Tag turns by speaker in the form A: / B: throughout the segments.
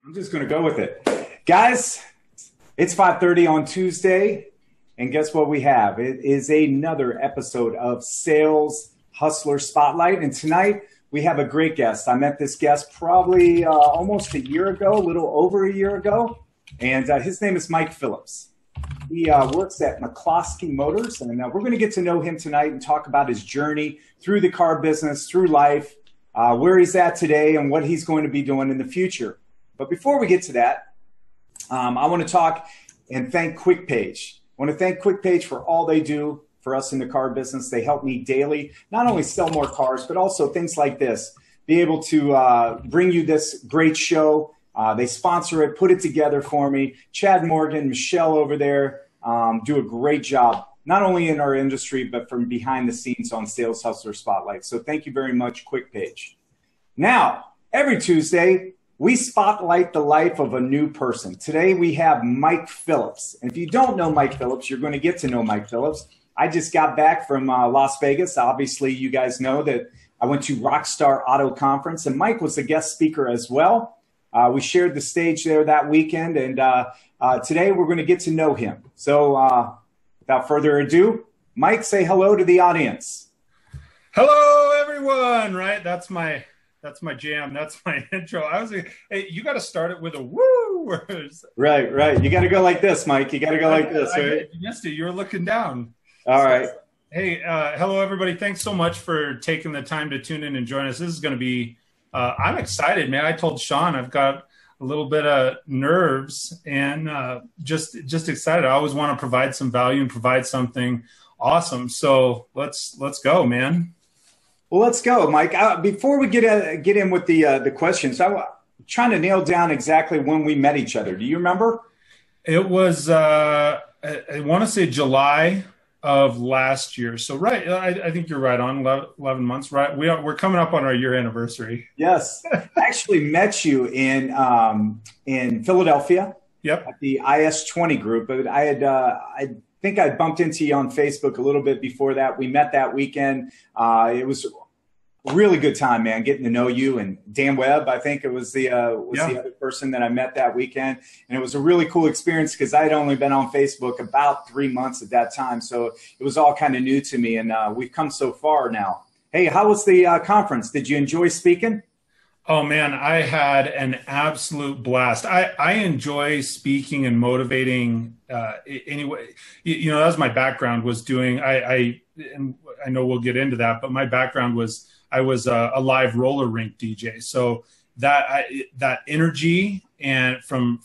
A: I'm just going to go with it. Guys, it's 5:30 on Tuesday, and guess what we have? It is another episode of Sales Hustler Spotlight, and tonight we have a great guest. I met this guest probably almost a year ago, a little over a year ago, and his name is Mike Phillips. He works at McCloskey Motors, and we're going to get to know him tonight and talk about his journey through the car business, through life, where he's at today, and what he's going to be doing in the future. But before we get to that, I want to talk and thank Quickpage. I want to thank Quickpage for all they do for us in the car business. They help me daily, not only sell more cars, but also things like this, be able to bring you this great show. They sponsor it, put it together for me. Chad Morgan, Michelle over there do a great job, not only in our industry, but from behind the scenes on Sales Hustler Spotlight. So thank you very much, Quickpage. Now, every Tuesday, we spotlight the life of a new person. Today, we have Mike Phillips. And if you don't know Mike Phillips, you're going to get to know Mike Phillips. I just got back from Las Vegas. Obviously, you guys know that I went to Rockstar Auto Conference, and Mike was a guest speaker as well. We shared the stage there that weekend, and today we're going to get to know him. So without further ado, Mike, say hello to the audience.
B: Hello, everyone. Right? That's my jam. That's my intro. I was like, hey, you got to start it with a woo.
A: Right. You got to go like this, Mike. You got to go like this, right?
B: You missed it. You were looking down.
A: All right.
B: Hey, hello, everybody. Thanks so mumuch for taking the time to tune in and join us. This is going to be, I'm excited, man. I told Shawn I've got a little bit of nerves and just excited. I always want to provide some value and provide something awesome. So let's go, man.
A: Well, let's go, Mike. Before we get in with the questions, I'm trying to nail down exactly when we met each other. Do you remember?
B: It was, I want to say July of last year. So, right. I think you're right on 11 months, right? We're coming up on our year anniversary.
A: Yes. I actually met you in Philadelphia.
B: Yep.
A: At the IS-20 group. But I think I bumped into you on Facebook a little bit before that. We met that weekend. It was a really good time, man, getting to know you. And Dan Webb, I think it was the other person that I met that weekend. And it was a really cool experience because I had only been on Facebook about 3 months at that time. So it was all kind of new to me. And we've come so far now. Hey, how was the conference? Did you enjoy speaking?
B: Oh, man, I had an absolute blast. I enjoy speaking and motivating anyway. You know, that was my background, was doing, and I know we'll get into that, but my background was I was a live roller rink DJ. So that energy and from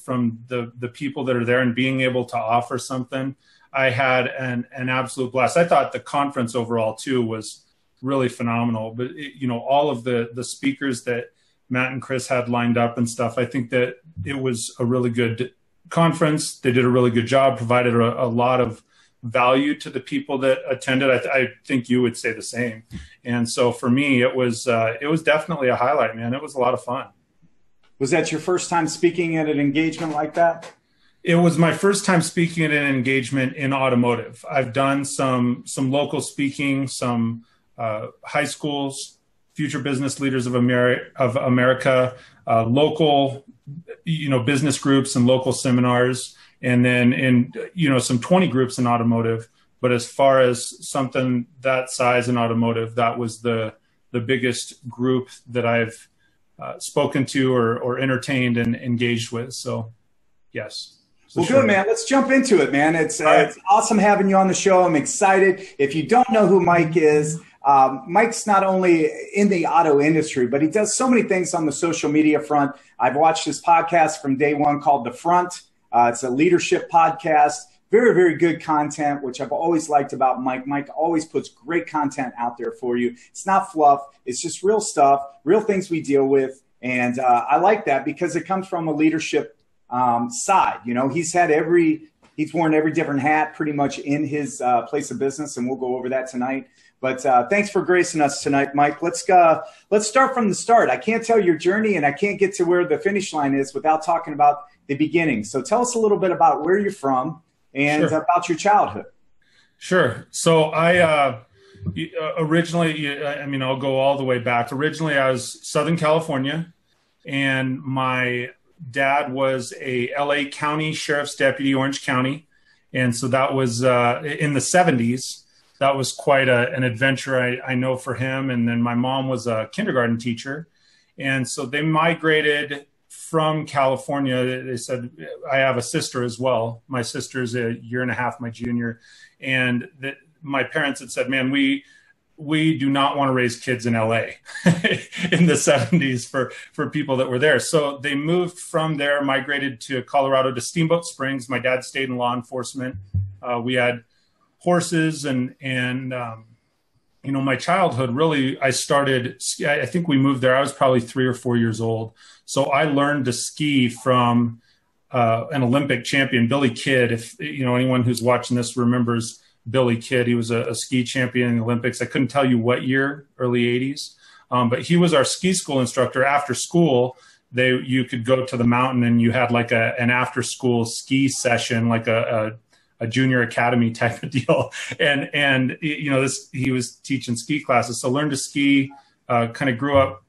B: the people that are there and being able to offer something, I had an absolute blast. I thought the conference overall, too, was really phenomenal. But, all of the speakers that Matt and Chris had lined up and stuff, I think that it was a really good conference. They did a really good job, provided a lot of value to the people that attended. I think you would say the same. And so for me, it was definitely a highlight, man. It was a lot of fun.
A: Was that your first time speaking at an engagement like that?
B: It was my first time speaking at an engagement in automotive. I've done some local speaking, some high schools, Future Business Leaders of America, local, business groups and local seminars, and then in, some 20 groups in automotive. But as far as something that size in automotive, that was the biggest group that I've spoken to or entertained and engaged with. So, yes.
A: Well, good, man. Let's jump into it, man. It's awesome having you on the show. I'm excited. If you don't know who Mike is, Mike's not only in the auto industry, but he does so many things on the social media front. I've watched his podcast from day one called The Front. It's a leadership podcast. Very, very good content, which I've always liked about Mike. Mike always puts great content out there for you. It's not fluff. It's just real stuff, real things we deal with. And I like that because it comes from a leadership side. He's worn every different hat pretty much in his place of business, and we'll go over that tonight. But thanks for gracing us tonight, Mike. Let's start from the start. I can't tell your journey, and I can't get to where the finish line is without talking about the beginning. So tell us a little bit about where you're from and about your childhood.
B: Sure. So I originally, I'll go all the way back. Originally, I was Southern California, and my dad was a LA County Sheriff's Deputy, Orange County. And so that was in the 70s. That was quite an adventure, I know, for him. And then my mom was a kindergarten teacher. And so they migrated from California. They said, I have a sister as well. My sister's a year and a half my junior. And my parents had said, man, we do not want to raise kids in LA in the 70s for people that were there. So they moved from there, migrated to Colorado to Steamboat Springs. My dad stayed in law enforcement. We had horses and my childhood really, I think we moved there. I was probably 3 or 4 years old. So I learned to ski from an Olympic champion, Billy Kidd. If anyone who's watching this remembers Billy Kidd, he was a ski champion in the Olympics. I couldn't tell you what year, early 80s. But he was our ski school instructor. After school, you could go to the mountain and you had like an after school ski session, like a junior academy type of deal. And he was teaching ski classes. So learned to ski, kind of grew up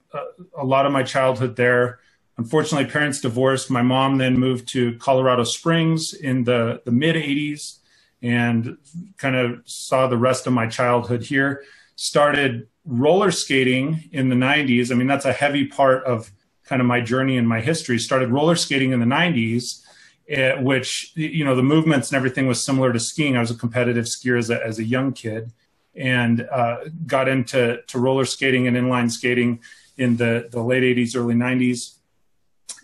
B: a lot of my childhood there. Unfortunately, parents divorced. My mom then moved to Colorado Springs in the mid 80s and kind of saw the rest of my childhood here. Started roller skating in the 90s. I mean, that's a heavy part of kind of my journey and my history. Started roller skating in the 90s, which, the movements and everything was similar to skiing. I was a competitive skier as a young kid, and got into roller skating and inline skating in the late 80s, early 90s,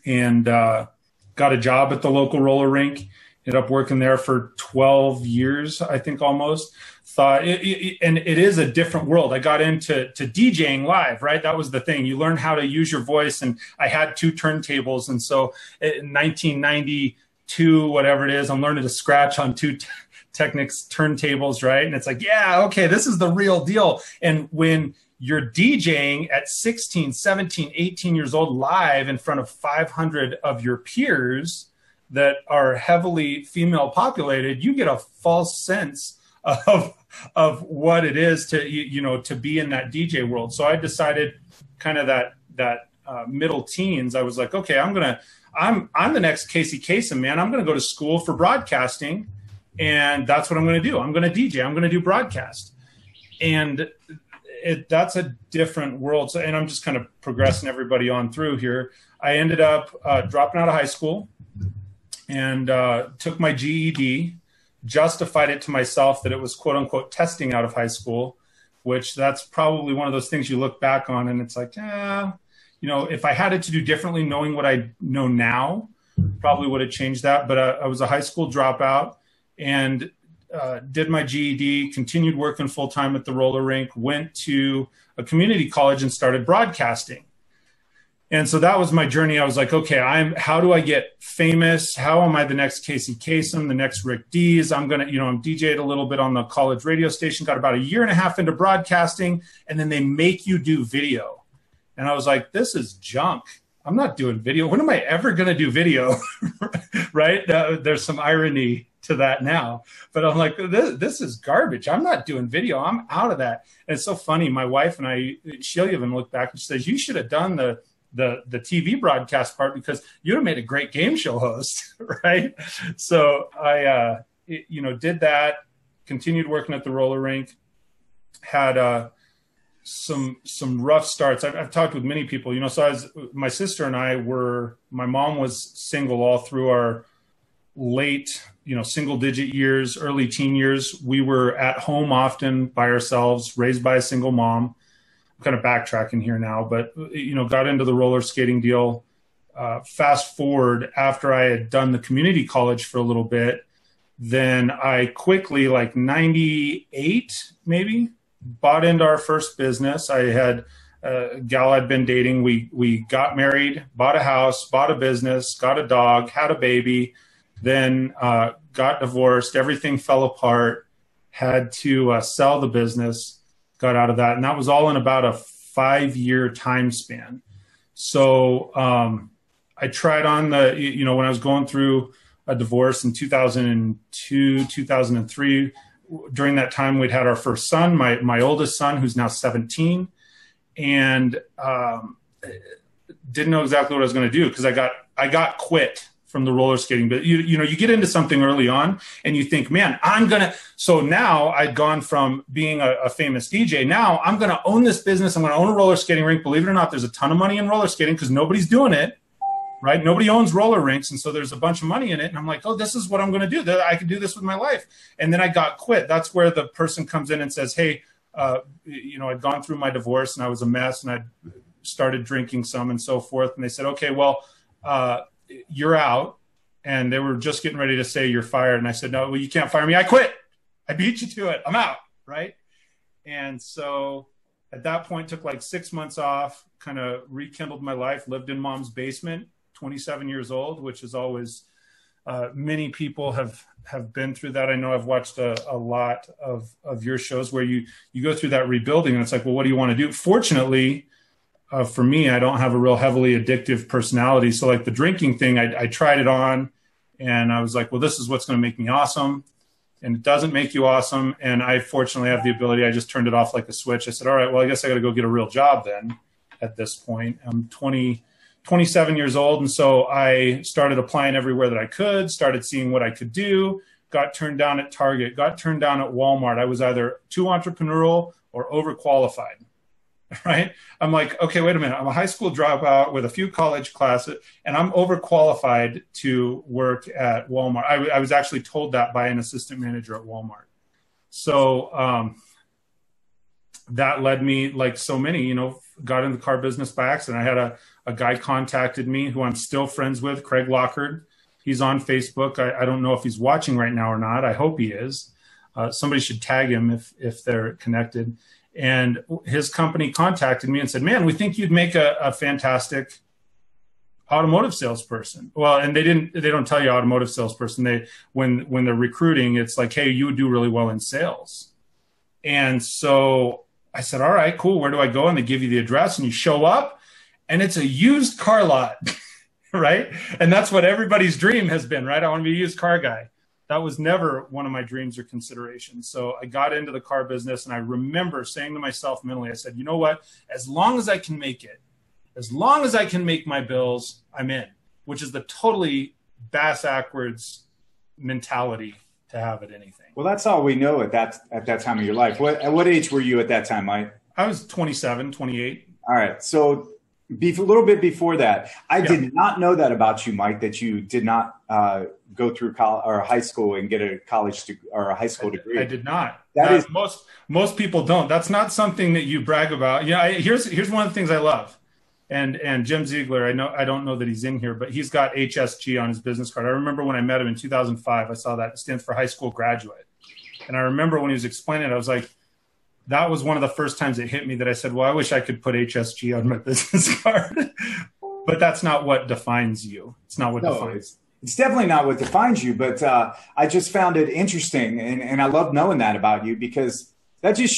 B: and got a job at the local roller rink. Ended up working there for 12 years, I think, almost. And it is a different world. I got into DJing live, right? That was the thing. You learn how to use your voice, and I had 2 turntables. And so in 1992, whatever it is, I'm learning to scratch on 2 Technics turntables, right? And it's like, yeah, okay, this is the real deal. And when you're DJing at 16, 17, 18 years old live in front of 500 of your peers that are heavily female populated, you get a false sense of what it is to be in that DJ world. So I decided kind of that middle teens, I was like, okay, I'm the next Casey Kasem, man. I'm going to go to school for broadcasting, and that's what I'm going to do. I'm going to DJ. I'm going to do broadcast. And that's a different world. So, and I'm just kind of progressing everybody on through here. I ended up dropping out of high school and took my GED, justified it to myself that it was quote unquote testing out of high school, which that's probably one of those things you look back on and it's like, if I had it to do differently, knowing what I know now, probably would have changed that. But I was a high school dropout and did my GED, continued working full time at the roller rink, went to a community college and started broadcasting. And so that was my journey. I was like, okay, how do I get famous? How am I the next Casey Kasem, the next Rick Dees? I'm DJ'd a little bit on the college radio station, got about 1.5 years into broadcasting, and then they make you do video. And I was like, this is junk. I'm not doing video. When am I ever going to do video? Right? There's some irony to that now, but I'm like, this is garbage. I'm not doing video. I'm out of that. And it's so funny. My wife and I, she'll even look back and she says, you should have done the TV broadcast part because you'd have made a great game show host. Right. So I, did that, continued working at the roller rink, had, some rough starts. I've talked with many people, so my sister and my mom was single all through our late, single digit years, early teen years. We were at home often by ourselves, raised by a single mom. I'm kind of backtracking here now, but, got into the roller skating deal. Fast forward, after I had done the community college for a little bit, then I quickly, like 98 maybe, bought into our first business. I had a gal I'd been dating. We got married, bought a house, bought a business, got a dog, had a baby, then got divorced. Everything fell apart, had to sell the business, got out of that. And that was all in about a 5-year time span. So I tried on when I was going through a divorce in 2002, 2003, during that time, we'd had our first son, my oldest son, who's now 17, and didn't know exactly what I was going to do because I I got quit from the roller skating, but you know, you get into something early on and you think, man, so now I'd gone from being a famous DJ. Now I'm going to own this business. I'm going to own a roller skating rink. Believe it or not, there's a ton of money in roller skating because nobody's doing it, right? Nobody owns roller rinks. And so there's a bunch of money in it. And I'm like, oh, this is what I'm going to do. I can do this with my life. And then I got quit. That's where the person comes in and says, hey, you know, I'd gone through my divorce and I was a mess and I'd started drinking some and so forth. And they said, okay, well, you're out. And they were just getting ready to say you're fired. And I said, no, well, you can't fire me. I quit. I beat you to it. I'm out. Right. And so at that point, took like 6 months off, kind of rekindled my life, lived in mom's basement, 27 years old, which is always, many people have been through that. I know I've watched a lot of your shows where you go through that rebuilding and it's like, well, what do you want to do? Fortunately, for me, I don't have a real heavily addictive personality. So like the drinking thing, I tried it on and I was like, well, this is what's going to make me awesome. And it doesn't make you awesome. And I fortunately have the ability. I just turned it off like a switch. I said, all right, well, I guess I got to go get a real job then at this point. I'm 27 years old. And so I started applying everywhere that I could, started seeing what I could do, got turned down at Target, got turned down at Walmart. I was either too entrepreneurial or overqualified. Right? I'm like, okay, wait a minute. I'm a high school dropout with a few college classes, and I'm overqualified to work at Walmart. I was actually told that by an assistant manager at Walmart. So that led me, like so many, you know, got in the car business by accident. I had a guy contacted me who I'm still friends with, Craig Lockard. He's on Facebook. I don't know if he's watching right now or not. I hope he is. Somebody should tag him if they're connected. And his company contacted me and said, man, we think you'd make a fantastic automotive salesperson. Well, and they don't tell you automotive salesperson. When they're recruiting, it's like, hey, you would do really well in sales. And so I said, all right, cool. Where do I go? And they give you the address and you show up and it's a used car lot, right? And that's what everybody's dream has been, right? I want to be a used car guy. That was never one of my dreams or considerations. So I got into the car business and I remember saying to myself mentally, I said, you know what? As long as I can make it, as long as I can make my bills, I'm in, which is the totally bass-backwards mentality to have at anything.
A: Well, that's all we know at that time of your life. At what age were you at that time, Mike?
B: I was 27, 28.
A: All right. So a little bit before that, I did not know that about you, Mike, that you did not go through college or high school and get a college or a high school degree.
B: I did not.
A: That is
B: most people don't. That's not something that you brag about. Yeah. Here's one of the things I love. And Jim Ziegler, I don't know that he's in here, but he's got HSG on his business card. I remember when I met him in 2005, I saw that it stands for high school graduate. And I remember when he was explaining it, I was like, that was one of the first times it hit me that I said, well, I wish I could put HSG on my business card. But that's not what defines you. It's not what defines.
A: It's definitely not what defines you. But I just found it interesting. And I love knowing that about you because that just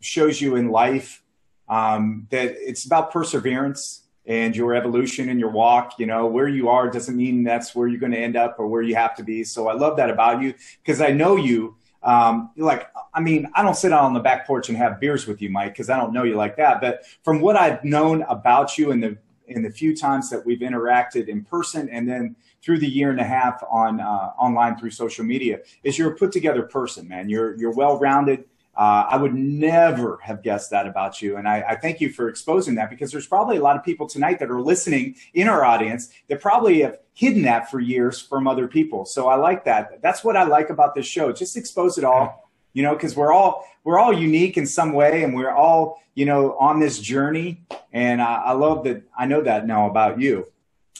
A: shows you in life that it's about perseverance and your evolution and your walk. You know, where you are doesn't mean that's where you're going to end up or where you have to be. So I love that about you because I know you. I don't sit out on the back porch and have beers with you, Mike, because I don't know you like that. But from what I've known about you in the few times that we've interacted in person and then through the year and a half on online through social media, is you're a put together person, man. You're well-rounded. I would never have guessed that about you. And I thank you for exposing that because there's probably a lot of people tonight that are listening in our audience that probably have hidden that for years from other people. So I like that. That's what I like about this show. Just expose it all, you know, because we're all unique in some way and we're all, you know, on this journey. And I love that. I know that now about you.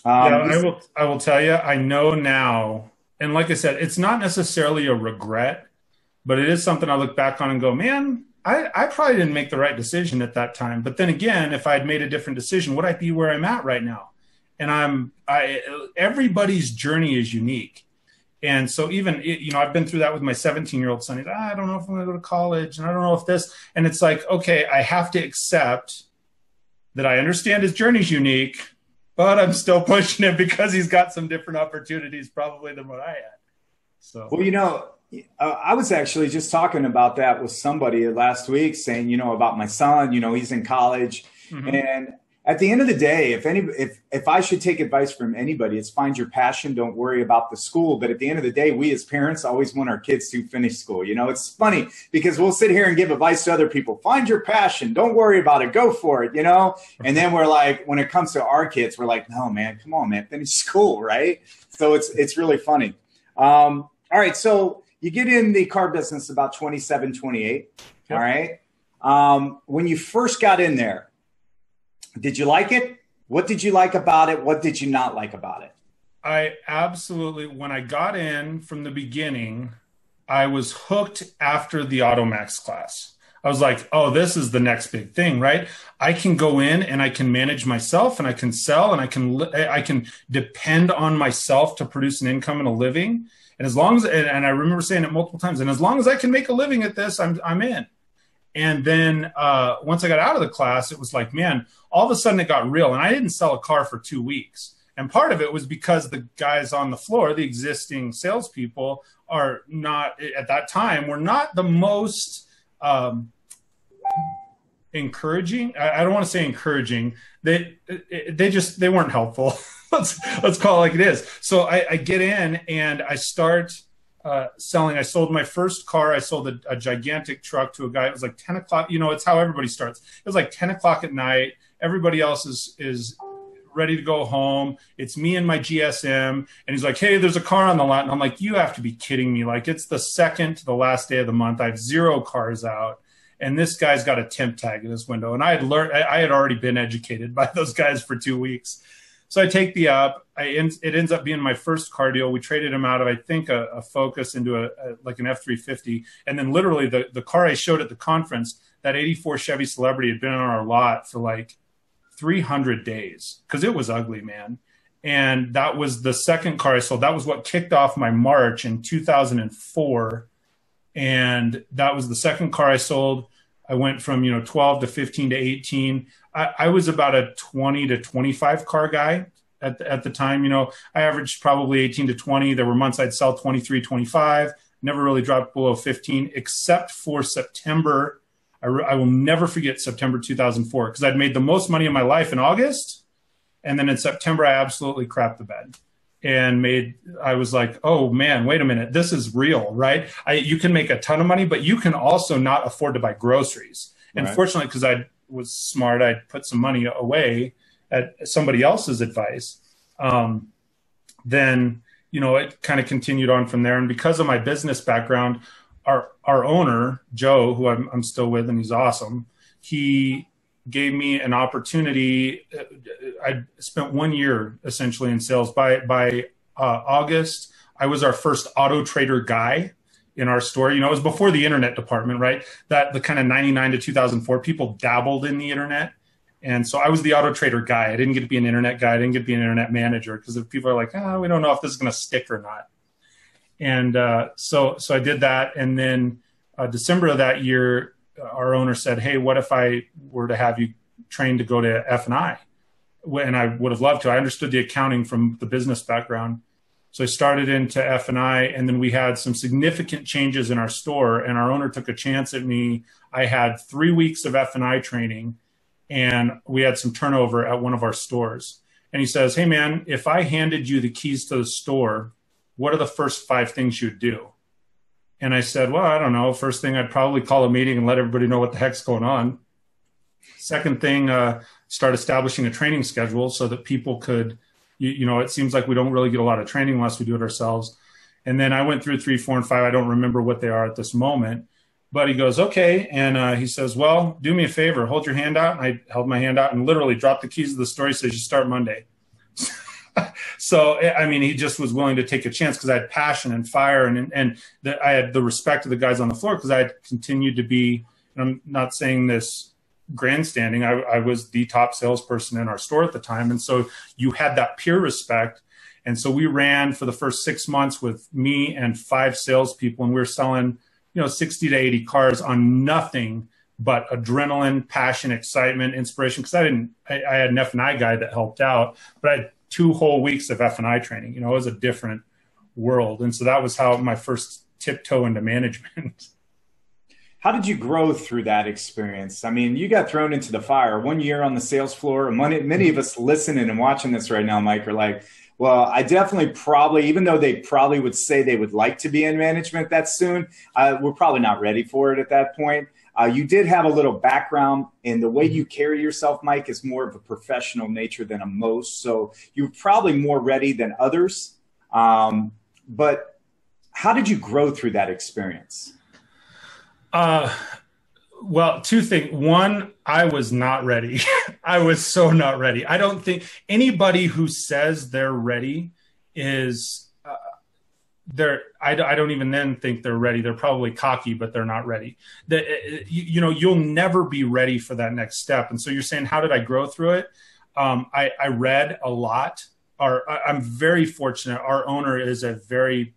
B: I will tell you, I know now. And like I said, it's not necessarily a regret, but it is something I look back on and go, man, I probably didn't make the right decision at that time. But then again, if I had made a different decision, would I be where I'm at right now? And everybody's journey is unique. And so even, you know, I've been through that with my 17-year-old son. He's, I don't know if I'm going to go to college and I don't know if this, and it's like, okay, I have to accept that I understand his journey's unique, but I'm still pushing him because he's got some different opportunities probably than what I had. So,
A: well, you know, I was actually just talking about that with somebody last week saying, you know, about my son, you know, he's in college. Mm-hmm. At the end of the day, if I should take advice from anybody, it's find your passion. Don't worry about the school. But at the end of the day, we as parents always want our kids to finish school. You know, it's funny because we'll sit here and give advice to other people. Find your passion. Don't worry about it. Go for it, you know? And then we're like, when it comes to our kids, we're like, no, man, come on, man, finish school, right? So it's really funny. All right, so you get in the car business about 27, 28, yep. All right? When you first got in there, did you like it? What did you like about it? What did you not like about it?
B: I absolutely, when I got in from the beginning, I was hooked after the Automax class. I was like, oh, this is the next big thing, right? I can go in and I can manage myself and I can sell and I can depend on myself to produce an income and a living. And as long as, and I remember saying it multiple times, and as long as I can make a living at this, I'm in. And then once I got out of the class, it was like, man, all of a sudden it got real. And I didn't sell a car for 2 weeks. And part of it was because the guys on the floor, the existing salespeople, are not, at that time, were not the most encouraging. I don't want to say encouraging. They weren't helpful. let's call it like it is. So I get in and I start selling. I sold my first car. I sold a gigantic truck to a guy. It was like 10 o'clock. You know, it's how everybody starts. It was like 10 o'clock at night. Everybody else is ready to go home. It's me and my GSM. And he's like, hey, there's a car on the lot. And I'm like, you have to be kidding me. Like, it's the second to the last day of the month. I have 0 cars out. And this guy's got a temp tag in his window. And I had already been educated by those guys for 2 weeks. So I take the up. It ends up being my first car deal. We traded him out of, I think, a Focus into like an F-350. And then literally the car I showed at the conference, that 84 Chevy Celebrity, had been on our lot for like 300 days because it was ugly, man. And that was the second car I sold. That was what kicked off my March in 2004. And that was the second car I sold. I went from, 12 to 15 to 18. I was about a 20 to 25 car guy at the time. I averaged probably 18 to 20. There were months I'd sell 23, 25, never really dropped below 15, except for September. I will never forget September 2004 because I'd made the most money in my life in August. And then in September, I absolutely crapped the bed and I was like, oh man, wait a minute. This is real, right? You can make a ton of money, but you can also not afford to buy groceries. And fortunately, because I was smart, I put some money away at somebody else's advice. Then, it kind of continued on from there. And because of my business background, our owner, Joe, who I'm still with, and he's awesome, he gave me an opportunity. I spent 1 year essentially in sales. By August, I was our first auto trader guy in our store. It was before the internet department, right? That the kind of 99 to 2004, people dabbled in the internet. And so I was the auto trader guy. I didn't get to be an internet guy. I didn't get to be an internet manager because if people are like, we don't know if this is going to stick or not. And so I did that. And then December of that year, our owner said, hey, what if I were to have you trained to go to F&I? And I would have loved to. I understood the accounting from the business background. So I started into F&I, and then we had some significant changes in our store, and our owner took a chance at me. I had 3 weeks of F&I training, and we had some turnover at one of our stores. And he says, hey, man, if I handed you the keys to the store, what are the first 5 things you'd do? And I said, well, I don't know. First thing, I'd probably call a meeting and let everybody know what the heck's going on. Second thing, start establishing a training schedule so that people could, it seems like we don't really get a lot of training unless we do it ourselves. And then I went through 3, 4, and 5. I don't remember what they are at this moment. But he goes, okay. And he says, well, do me a favor. Hold your hand out. And I held my hand out and literally dropped the keys to the store. He says, you start Monday. So, he just was willing to take a chance because I had passion and fire and I had the respect of the guys on the floor because I had continued to be, and I'm not saying this grandstanding, I was the top salesperson in our store at the time. And so you had that peer respect. And so we ran for the first 6 months with me and 5 salespeople, and we were selling, 60 to 80 cars on nothing but adrenaline, passion, excitement, inspiration. Because I had an F&I guy that helped out, but I had 2 whole weeks of F&I training. It was a different world. And so that was how my first tiptoe into management.
A: How did you grow through that experience? I mean, you got thrown into the fire 1 year on the sales floor. And many of us listening and watching this right now, Mike, are like, well, I definitely probably, even though they probably would say they would like to be in management that soon, we're probably not ready for it at that point. You did have a little background, and the way you carry yourself, Mike, is more of a professional nature than a most. So you're probably more ready than others. But how did you grow through that experience?
B: Well, two things. One, I was not ready. I was so not ready. I don't think anybody who says they're ready is I don't even then think they're ready. They're probably cocky, but they're not ready. You'll never be ready for that next step. And so you're saying, how did I grow through it? I read a lot. I'm very fortunate. Our owner is a very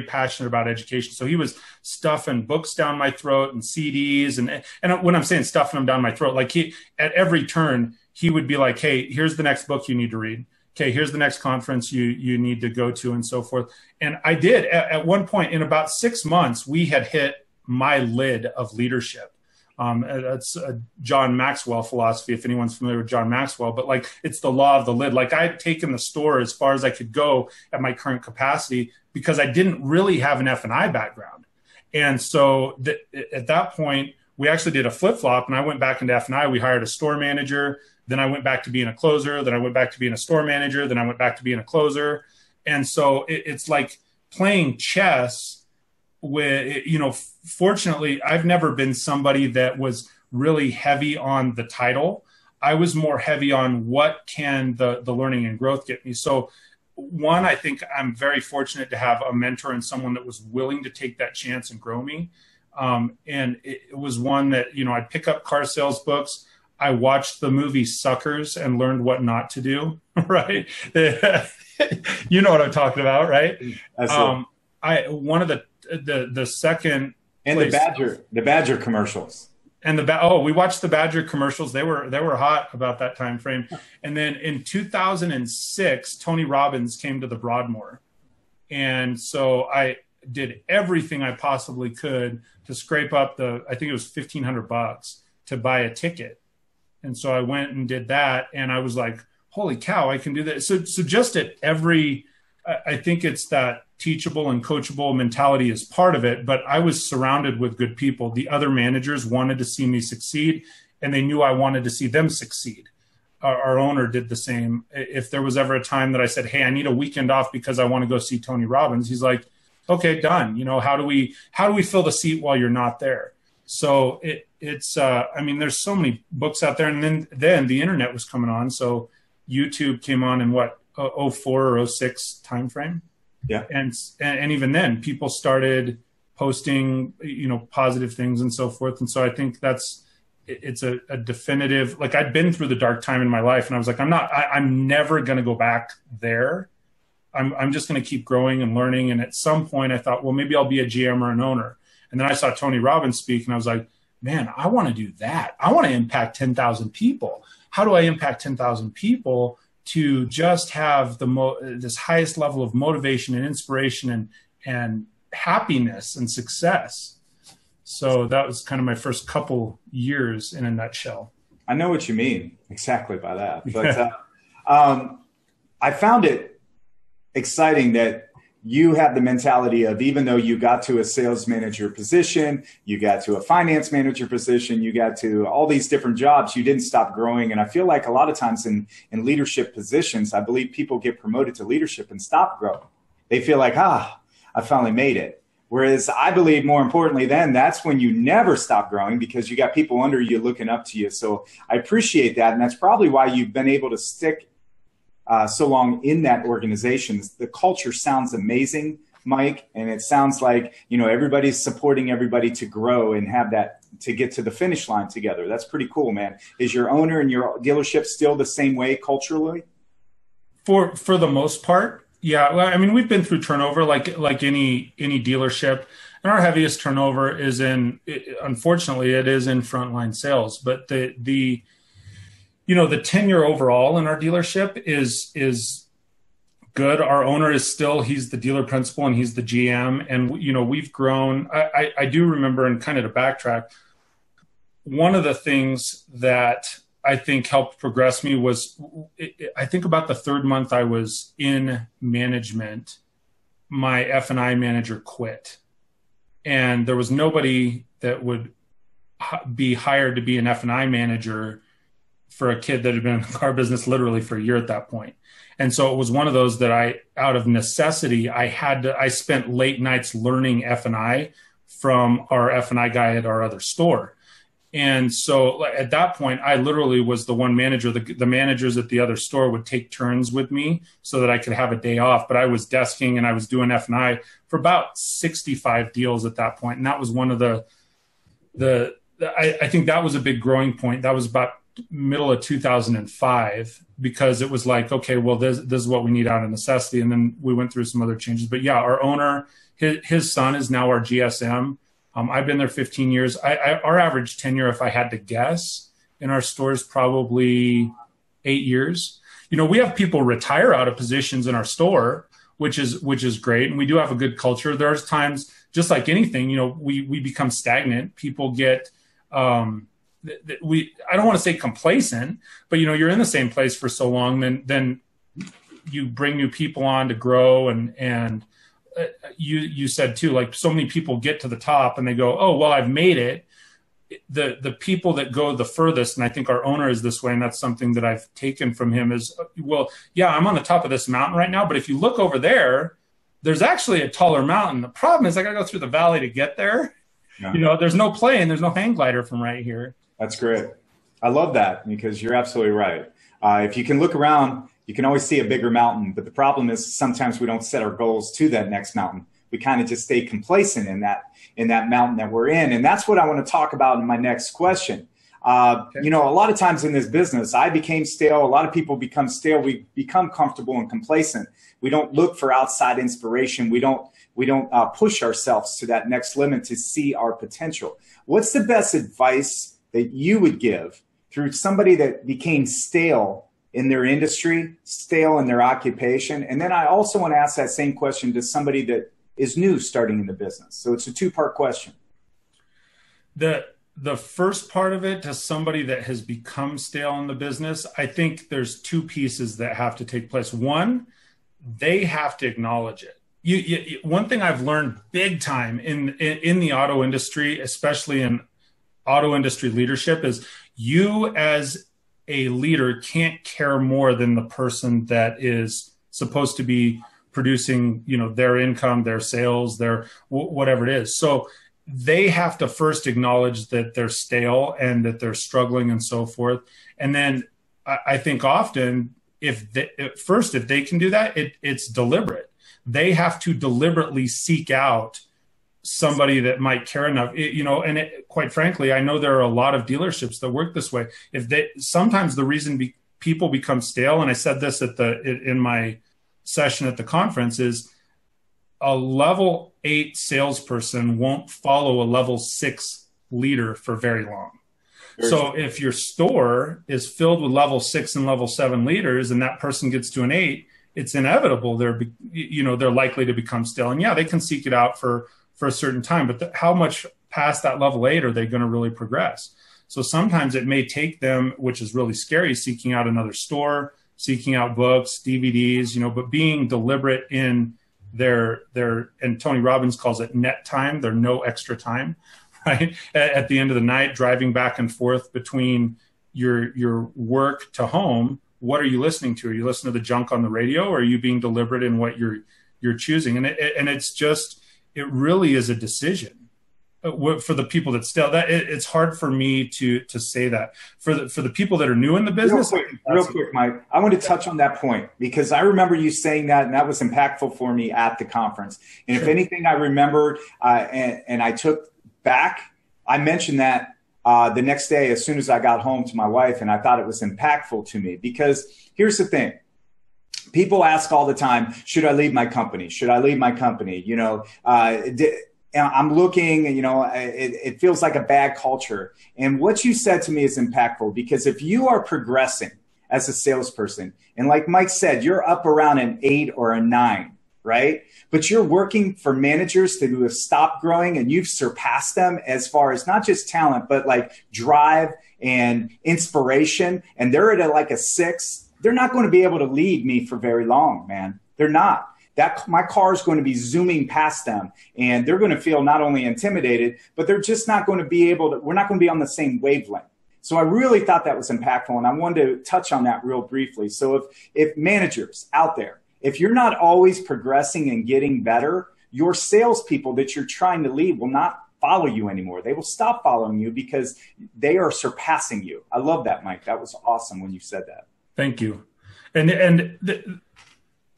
B: passionate about education. So he was stuffing books down my throat and CDs. And when I'm saying stuffing them down my throat, like at every turn, he would be like, hey, here's the next book you need to read. Okay, here's the next conference you need to go to, and so forth. And I did at one point in about 6 months, we had hit my lid of leadership. That's a John Maxwell philosophy, if anyone's familiar with John Maxwell, but like it's the law of the lid. Like I had taken the store as far as I could go at my current capacity because I didn't really have an F&I background. And so at that point, we actually did a flip-flop, and I went back into F&I. We hired a store manager. Then I went back to being a closer. Then I went back to being a store manager. Then I went back to being a closer. And so it's like playing chess with, fortunately, I've never been somebody that was really heavy on the title. I was more heavy on what can the learning and growth get me. So one, I think I'm very fortunate to have a mentor and someone that was willing to take that chance and grow me. And it was one that, I'd pick up car sales books. I watched the movie Suckers and learned what not to do, right? You know what I'm talking about, right? One of the second
A: and place, the Badger commercials.
B: And we watched the Badger commercials. They were hot about that time frame. And then in 2006, Tony Robbins came to the Broadmoor. And so I did everything I possibly could to scrape up I think it was $1,500 to buy a ticket. And so I went and did that, and I was like, holy cow, I can do that. So just at I think it's that teachable and coachable mentality is part of it, but I was surrounded with good people. The other managers wanted to see me succeed, and they knew I wanted to see them succeed. Our owner did the same. If there was ever a time that I said, hey, I need a weekend off because I want to go see Tony Robbins, he's like, okay, done. How do we fill the seat while you're not there? So it's there's so many books out there, and then the internet was coming on. So YouTube came on in 04 or 06 timeframe. Yeah. And even then people started posting, positive things and so forth. And so I think it's a definitive, like I'd been through the dark time in my life, and I was like, I'm never going to go back there. I'm just going to keep growing and learning. And at some point I thought, well, maybe I'll be a GM or an owner. And then I saw Tony Robbins speak, and I was like, man, I want to do that. I want to impact 10,000 people. How do I impact 10,000 people to just have this highest level of motivation and inspiration and happiness and success? So that was kind of my first couple years in a nutshell.
A: I know what you mean exactly by that. But I found it exciting that you have the mentality of, even though you got to a sales manager position, you got to a finance manager position, you got to all these different jobs, you didn't stop growing. And I feel like a lot of times in leadership positions, I believe people get promoted to leadership and stop growing. They feel like, I finally made it. Whereas I believe more importantly, then that's when you never stop growing, because you got people under you looking up to you. So I appreciate that. And that's probably why you've been able to stick so long in that organization. The culture sounds amazing, Mike. And it sounds like, everybody's supporting everybody to grow and have that to get to the finish line together. That's pretty cool, man. Is your owner and your dealership still the same way culturally?
B: For the most part. Yeah. Well, we've been through turnover like any dealership, and our heaviest turnover is unfortunately it is in frontline sales, but the tenure overall in our dealership is good. Our owner is still, he's the dealer principal and he's the GM. And, you know, we've grown. I do remember, and kind of to backtrack, one of the things that I think helped progress me was, I think about the third month I was in management, my F&I manager quit. And there was nobody that would be hired to be an F&I manager for a kid that had been in the car business literally for a year at that point. And so it was one of those that out of necessity, I spent late nights learning F&I from our F&I guy at our other store. And so at that point, I literally was the one manager. The managers at the other store would take turns with me so that I could have a day off. But I was desking and I was doing F&I for about 65 deals at that point. And that was one of I think that was a big growing point. That was about middle of 2005, because it was like, okay, well, this is what we need out of necessity. And then we went through some other changes. But yeah, our owner, his son is now our GSM. I've been there 15 years. Our average tenure, if I had to guess, in our store is probably 8 years. You know, we have people retire out of positions in our store, which is great. And we do have a good culture. There's times, just like anything, you know, we become stagnant. People get, I don't want to say complacent, but, you know, you're in the same place for so long, then you bring new people on to grow. And you said too, like, so many people get to the top and they go, oh, well, I've made it. The people that go the furthest, and I think our owner is this way, and that's something that I've taken from him, is, well, yeah, I'm on the top of this mountain right now, but if you look over there, there's actually a taller mountain. The problem is I got to go through the valley to get there. Yeah. You know, there's no plane, there's no hang glider from right here.
A: That's great. I love that, because you're absolutely right. If you can look around, you can always see a bigger mountain. But the problem is sometimes we don't set our goals to that next mountain. We kind of just stay complacent in that mountain that we're in. And that's what I want to talk about in my next question. Okay. You know, a lot of times in this business, I became stale. A lot of people become stale. We become comfortable and complacent. We don't look for outside inspiration. We don't push ourselves to that next limit to see our potential. What's the best advice that you would give through somebody that became stale in their industry, stale in their occupation? And then I also want to ask that same question to somebody that is new starting in the business. So it's a two-part question.
B: The first part of it, to somebody that has become stale in the business, I think there's two pieces that have to take place. One, they have to acknowledge it. One thing I've learned big time in the auto industry, especially in auto industry leadership, is you as a leader can't care more than the person that is supposed to be producing, you know, their income, their sales, their whatever it is. So they have to first acknowledge that they're stale and that they're struggling and so forth. And then I think often if they can do that, it's deliberate. They have to deliberately seek out somebody that might care enough, quite frankly, I know there are a lot of dealerships that work this way. Sometimes the reason people become stale, and I said this in my session at the conference, is a level 8 salesperson won't follow a level 6 leader for very long. So if your store is filled with level 6 and level 7 leaders, and that person gets to an 8, it's inevitable they're likely to become stale. And yeah, they can seek it out for a certain time, but how much past that level 8 are they going to really progress? So sometimes it may take them, which is really scary, seeking out another store, seeking out books, DVDs, but being deliberate in their, and Tony Robbins calls it net time, their no extra time, right? At the end of the night, driving back and forth between your work to home, what are you listening to? Are you listening to the junk on the radio, or are you being deliberate in what you're choosing? And it really is a decision for the people that still. It's hard for me to say that for the people that are new in the business.
A: Real quick, Mike, I want to touch on that point, because I remember you saying that, and that was impactful for me at the conference. And if anything, I remembered, and I took back, I mentioned that the next day as soon as I got home to my wife, and I thought it was impactful to me, because here's the thing. People ask all the time, should I leave my company? Should I leave my company? I'm looking, it feels like a bad culture. And what you said to me is impactful, because if you are progressing as a salesperson. And like Mike said, you're up around an 8 or a 9, right? But you're working for managers who have stopped growing, and you've surpassed them as far as not just talent, but like drive and inspiration. And they're at like a 6. They're not going to be able to lead me for very long, man. They're not. That my car is going to be zooming past them, and they're going to feel not only intimidated, but they're just not going to be able to, we're not going to be on the same wavelength. So I really thought that was impactful, and I wanted to touch on that real briefly. So if managers out there, if you're not always progressing and getting better, your salespeople that you're trying to lead will not follow you anymore. They will stop following you because they are surpassing you. I love that, Mike. That was awesome when you said that.
B: Thank you.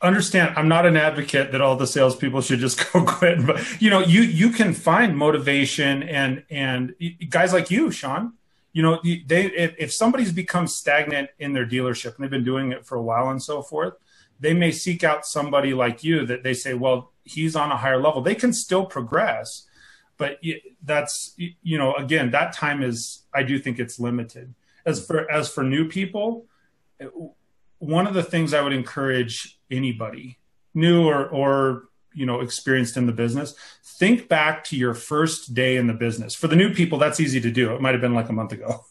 B: Understand, I'm not an advocate that all the salespeople should just go quit, but you can find motivation and guys like you, Shawn, if somebody's become stagnant in their dealership and they've been doing it for a while and so forth, they may seek out somebody like you that they say, well, he's on a higher level. They can still progress, but that's, again, that time is, I do think it's limited. As for new people, one of the things I would encourage anybody new or experienced in the business, think back to your first day in the business. For the new people, that's easy to do. It might've been like a month ago,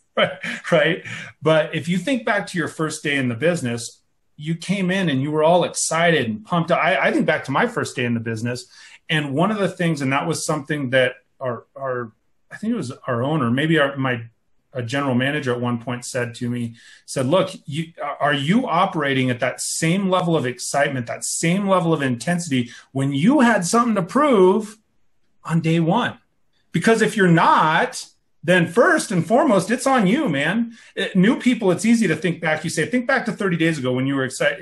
B: right? But if you think back to your first day in the business, you came in and you were all excited and pumped. I think back to my first day in the business. And one of the things, and that was something that I think it was our owner, maybe a general manager at one point said, look, are you operating at that same level of excitement, that same level of intensity when you had something to prove on day one? Because if you're not, then first and foremost, it's on you, man. New people, it's easy to think back. You say, think back to 30 days ago when you were excited,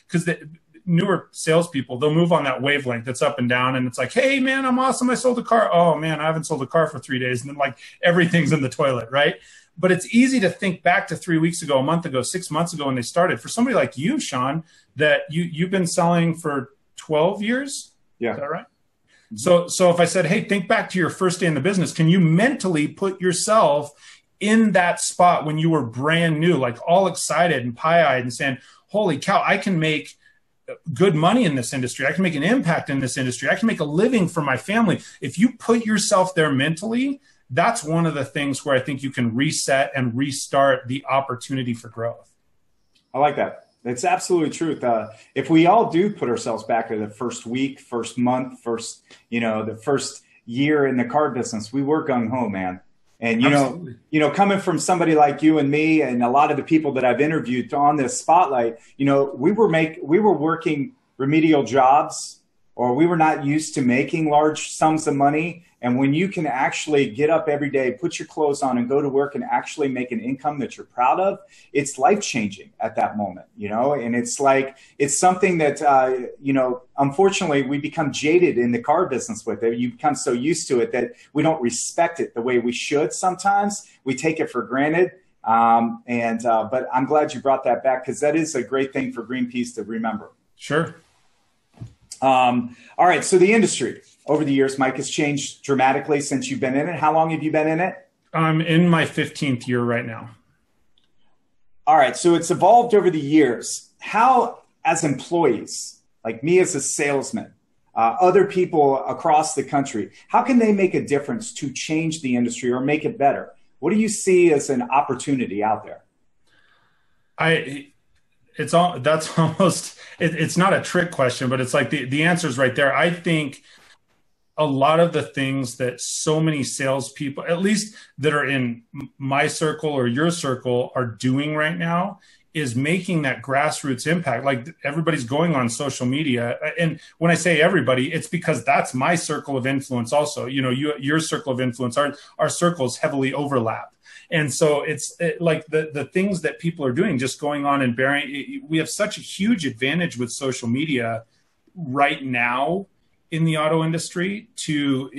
B: because the newer salespeople, they'll move on that wavelength that's up and down. And it's like, hey, man, I'm awesome. I sold a car. Oh, man, I haven't sold a car for 3 days. And then like everything's in the toilet, right? But it's easy to think back to 3 weeks ago, a month ago, 6 months ago when they started. For somebody like you, Shawn, that you've been selling for 12 years.
A: Yeah.
B: Is that right? So if I said, hey, think back to your first day in the business, can you mentally put yourself in that spot when you were brand new, like all excited and pie-eyed and saying, holy cow, I can make good money in this industry. I can make an impact in this industry. I can make a living for my family. If you put yourself there mentally, that's one of the things where I think you can reset and restart the opportunity for growth.
A: I like that. It's absolutely truth. If we all do put ourselves back to the first week, first month, the first year in the car business, we were gung ho, man. And, coming from somebody like you and me and a lot of the people that I've interviewed on this spotlight, we were working remedial jobs, or we were not used to making large sums of money. And when you can actually get up every day, put your clothes on and go to work and actually make an income that you're proud of, it's life-changing at that moment, and it's something that, unfortunately we become jaded in the car business with it. You become so used to it that we don't respect it the way we should. Sometimes we take it for granted. But I'm glad you brought that back, because that is a great thing for Greenpeace to remember.
B: Sure.
A: All right. So the industry over the years, Mike, has changed dramatically since you've been in it. How long have you been in it?
B: I'm in my 15th year right now.
A: All right. So it's evolved over the years. How, as employees, like me as a salesman, other people across the country, how can they make a difference to change the industry or make it better? What do you see as an opportunity out there?
B: It's not a trick question, but it's like the answer is right there. I think a lot of the things that so many salespeople, at least that are in my circle or your circle, are doing right now is making that grassroots impact. Like everybody's going on social media. And when I say everybody, it's because that's my circle of influence also. Your circle of influence, our circles heavily overlap. And so it's like the things that people are doing, just going on and bearing. We have such a huge advantage with social media right now in the auto industry to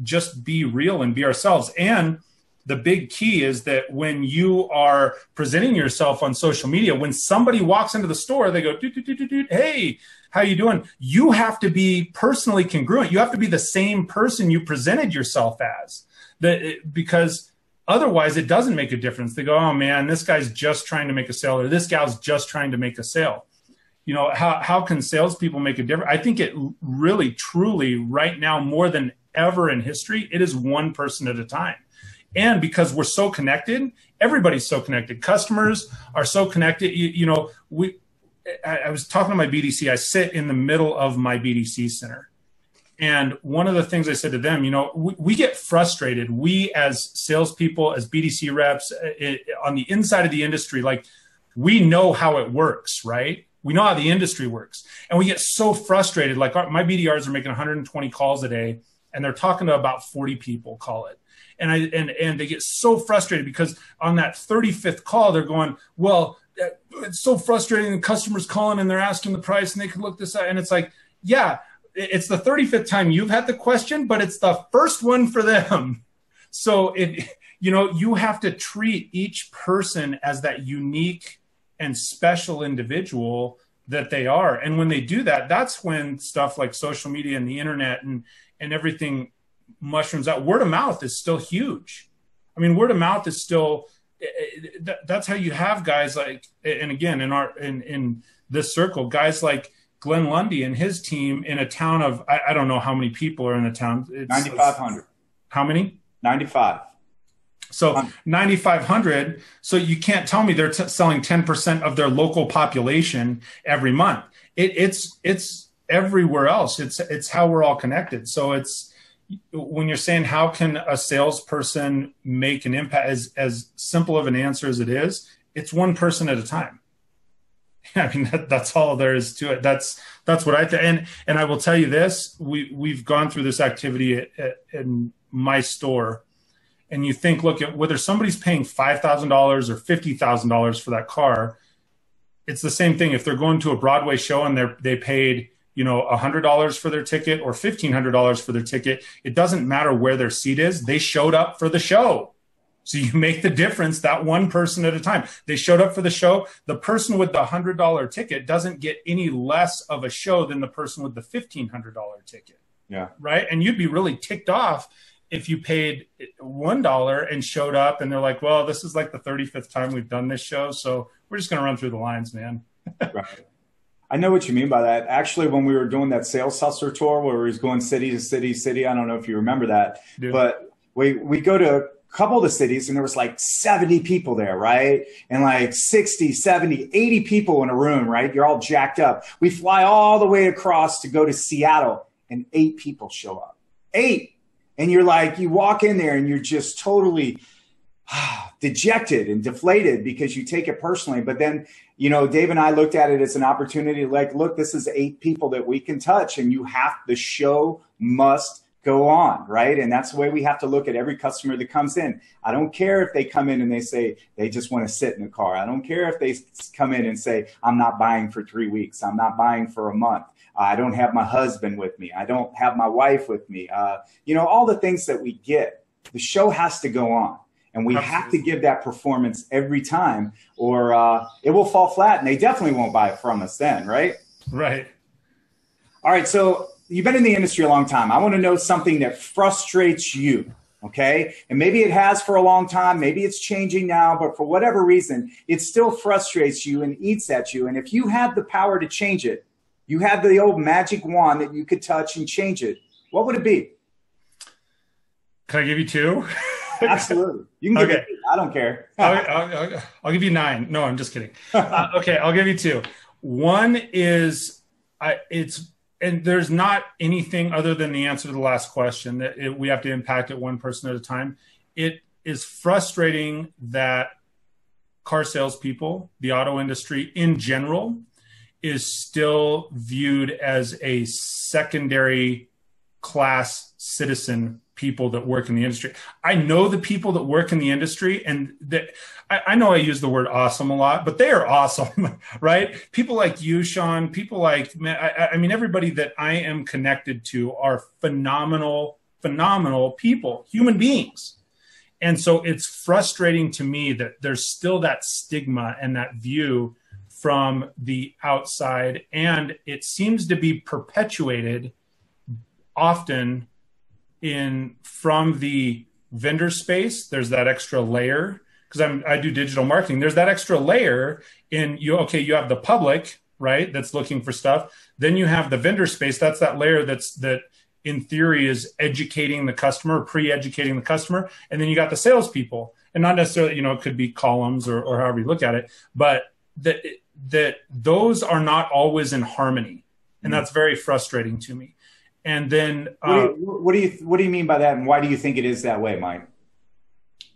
B: just be real and be ourselves. And the big key is that when you are presenting yourself on social media, when somebody walks into the store, they go, hey, how you doing? You have to be personally congruent. You have to be the same person you presented yourself as. Because Otherwise, it doesn't make a difference. They go, oh man, this guy's just trying to make a sale, or this gal's just trying to make a sale. You know, how can salespeople make a difference? I think it really, truly, right now, more than ever in history, it is one person at a time. And because we're so connected, everybody's so connected. Customers are so connected. I was talking to my BDC. I sit in the middle of my BDC center. And one of the things I said to them, we get frustrated. We as salespeople, as BDC reps on the inside of the industry, like we know how it works, right? We know how the industry works. And we get so frustrated. Like my BDRs are making 120 calls a day and they're talking to about 40 people, call it. And they get so frustrated because on that 35th call, they're going, well, it's so frustrating. The customer's calling and they're asking the price and they could look this up. And it's like, yeah, it's the 35th time you've had the question, but it's the first one for them. So you have to treat each person as that unique and special individual that they are. And when they do that, that's when stuff like social media and the internet and everything mushrooms out. Word of mouth is still huge. I mean, word of mouth is still, that's how you have guys like, and again, in this circle, guys like Glenn Lundy and his team in a town of, I don't know how many people are in the town.
A: 9,500.
B: How many?
A: 95.
B: So 9,500. So you can't tell me they're selling 10% of their local population every month. It's everywhere else. It's how we're all connected. So it's when you're saying how can a salesperson make an impact, as simple of an answer as it is, it's one person at a time. I mean, that's all there is to it. That's what I think. And I will tell you this, we've gone through this activity in my store, and you think, look at whether somebody's paying $5,000 or $50,000 for that car. It's the same thing. If they're going to a Broadway show and they paid, $100 for their ticket or $1,500 for their ticket, it doesn't matter where their seat is. They showed up for the show. So you make the difference that one person at a time. They showed up for the show. The person with the $100 ticket doesn't get any less of a show than the person with the $1,500 ticket.
A: Yeah.
B: Right. And you'd be really ticked off if you paid $1 and showed up and they're like, well, this is like the 35th time we've done this show. So we're just going to run through the lines, man.
A: Right. I know what you mean by that. Actually, when we were doing that sales hustler tour where we was going city to city, I don't know if you remember that, but we go to couple of the cities and there was like 70 people there, right? And like 60, 70, 80 people in a room, right? You're all jacked up. We fly all the way across to go to Seattle and 8 people show up. 8. And you're like, you walk in there and you're just totally dejected and deflated because you take it personally. But then, Dave and I looked at it as an opportunity, like, look, this is 8 people that we can touch and the show must go on, right? And that's the way we have to look at every customer that comes in. I don't care if they come in and they say they just want to sit in the car. I don't care if they come in and say, I'm not buying for 3 weeks. I'm not buying for a month. I don't have my husband with me. I don't have my wife with me. All the things that we get. The show has to go on. And we have to give that performance every time or it will fall flat and they definitely won't buy from us then, right?
B: Right.
A: All right. So you've been in the industry a long time. I want to know something that frustrates you, okay? And maybe it has for a long time. Maybe it's changing now, but for whatever reason, it still frustrates you and eats at you. And if you had the power to change it, you had the old magic wand that you could touch and change it, what would it be?
B: Can I give you 2?
A: Absolutely. You can give me 2. I don't care.
B: I'll give you 9. No, I'm just kidding. Okay, I'll give you 2. One is and there's not anything other than the answer to the last question that we have to impact it one person at a time. It is frustrating that car salespeople, the auto industry in general, is still viewed as a secondary class citizen people that work in the industry. I know the people that work in the industry and I know I use the word awesome a lot, but they are awesome, right? People like you, Shawn, people like, I mean, everybody that I am connected to are phenomenal people, human beings. And so it's frustrating to me that there's still that stigma and that view from the outside. And it seems to be perpetuated often from the vendor space, there's that extra layer, because I do digital marketing. There's that extra layer in you. Okay, you have the public, right, that's looking for stuff. Then you have the vendor space. That's that layer that in theory is educating the customer, pre-educating the customer. And then you got the salespeople, and not necessarily, it could be columns or however you look at it, but that those are not always in harmony. And that's very frustrating to me. And then
A: what do you mean by that? And why do you think it is that way, Mike?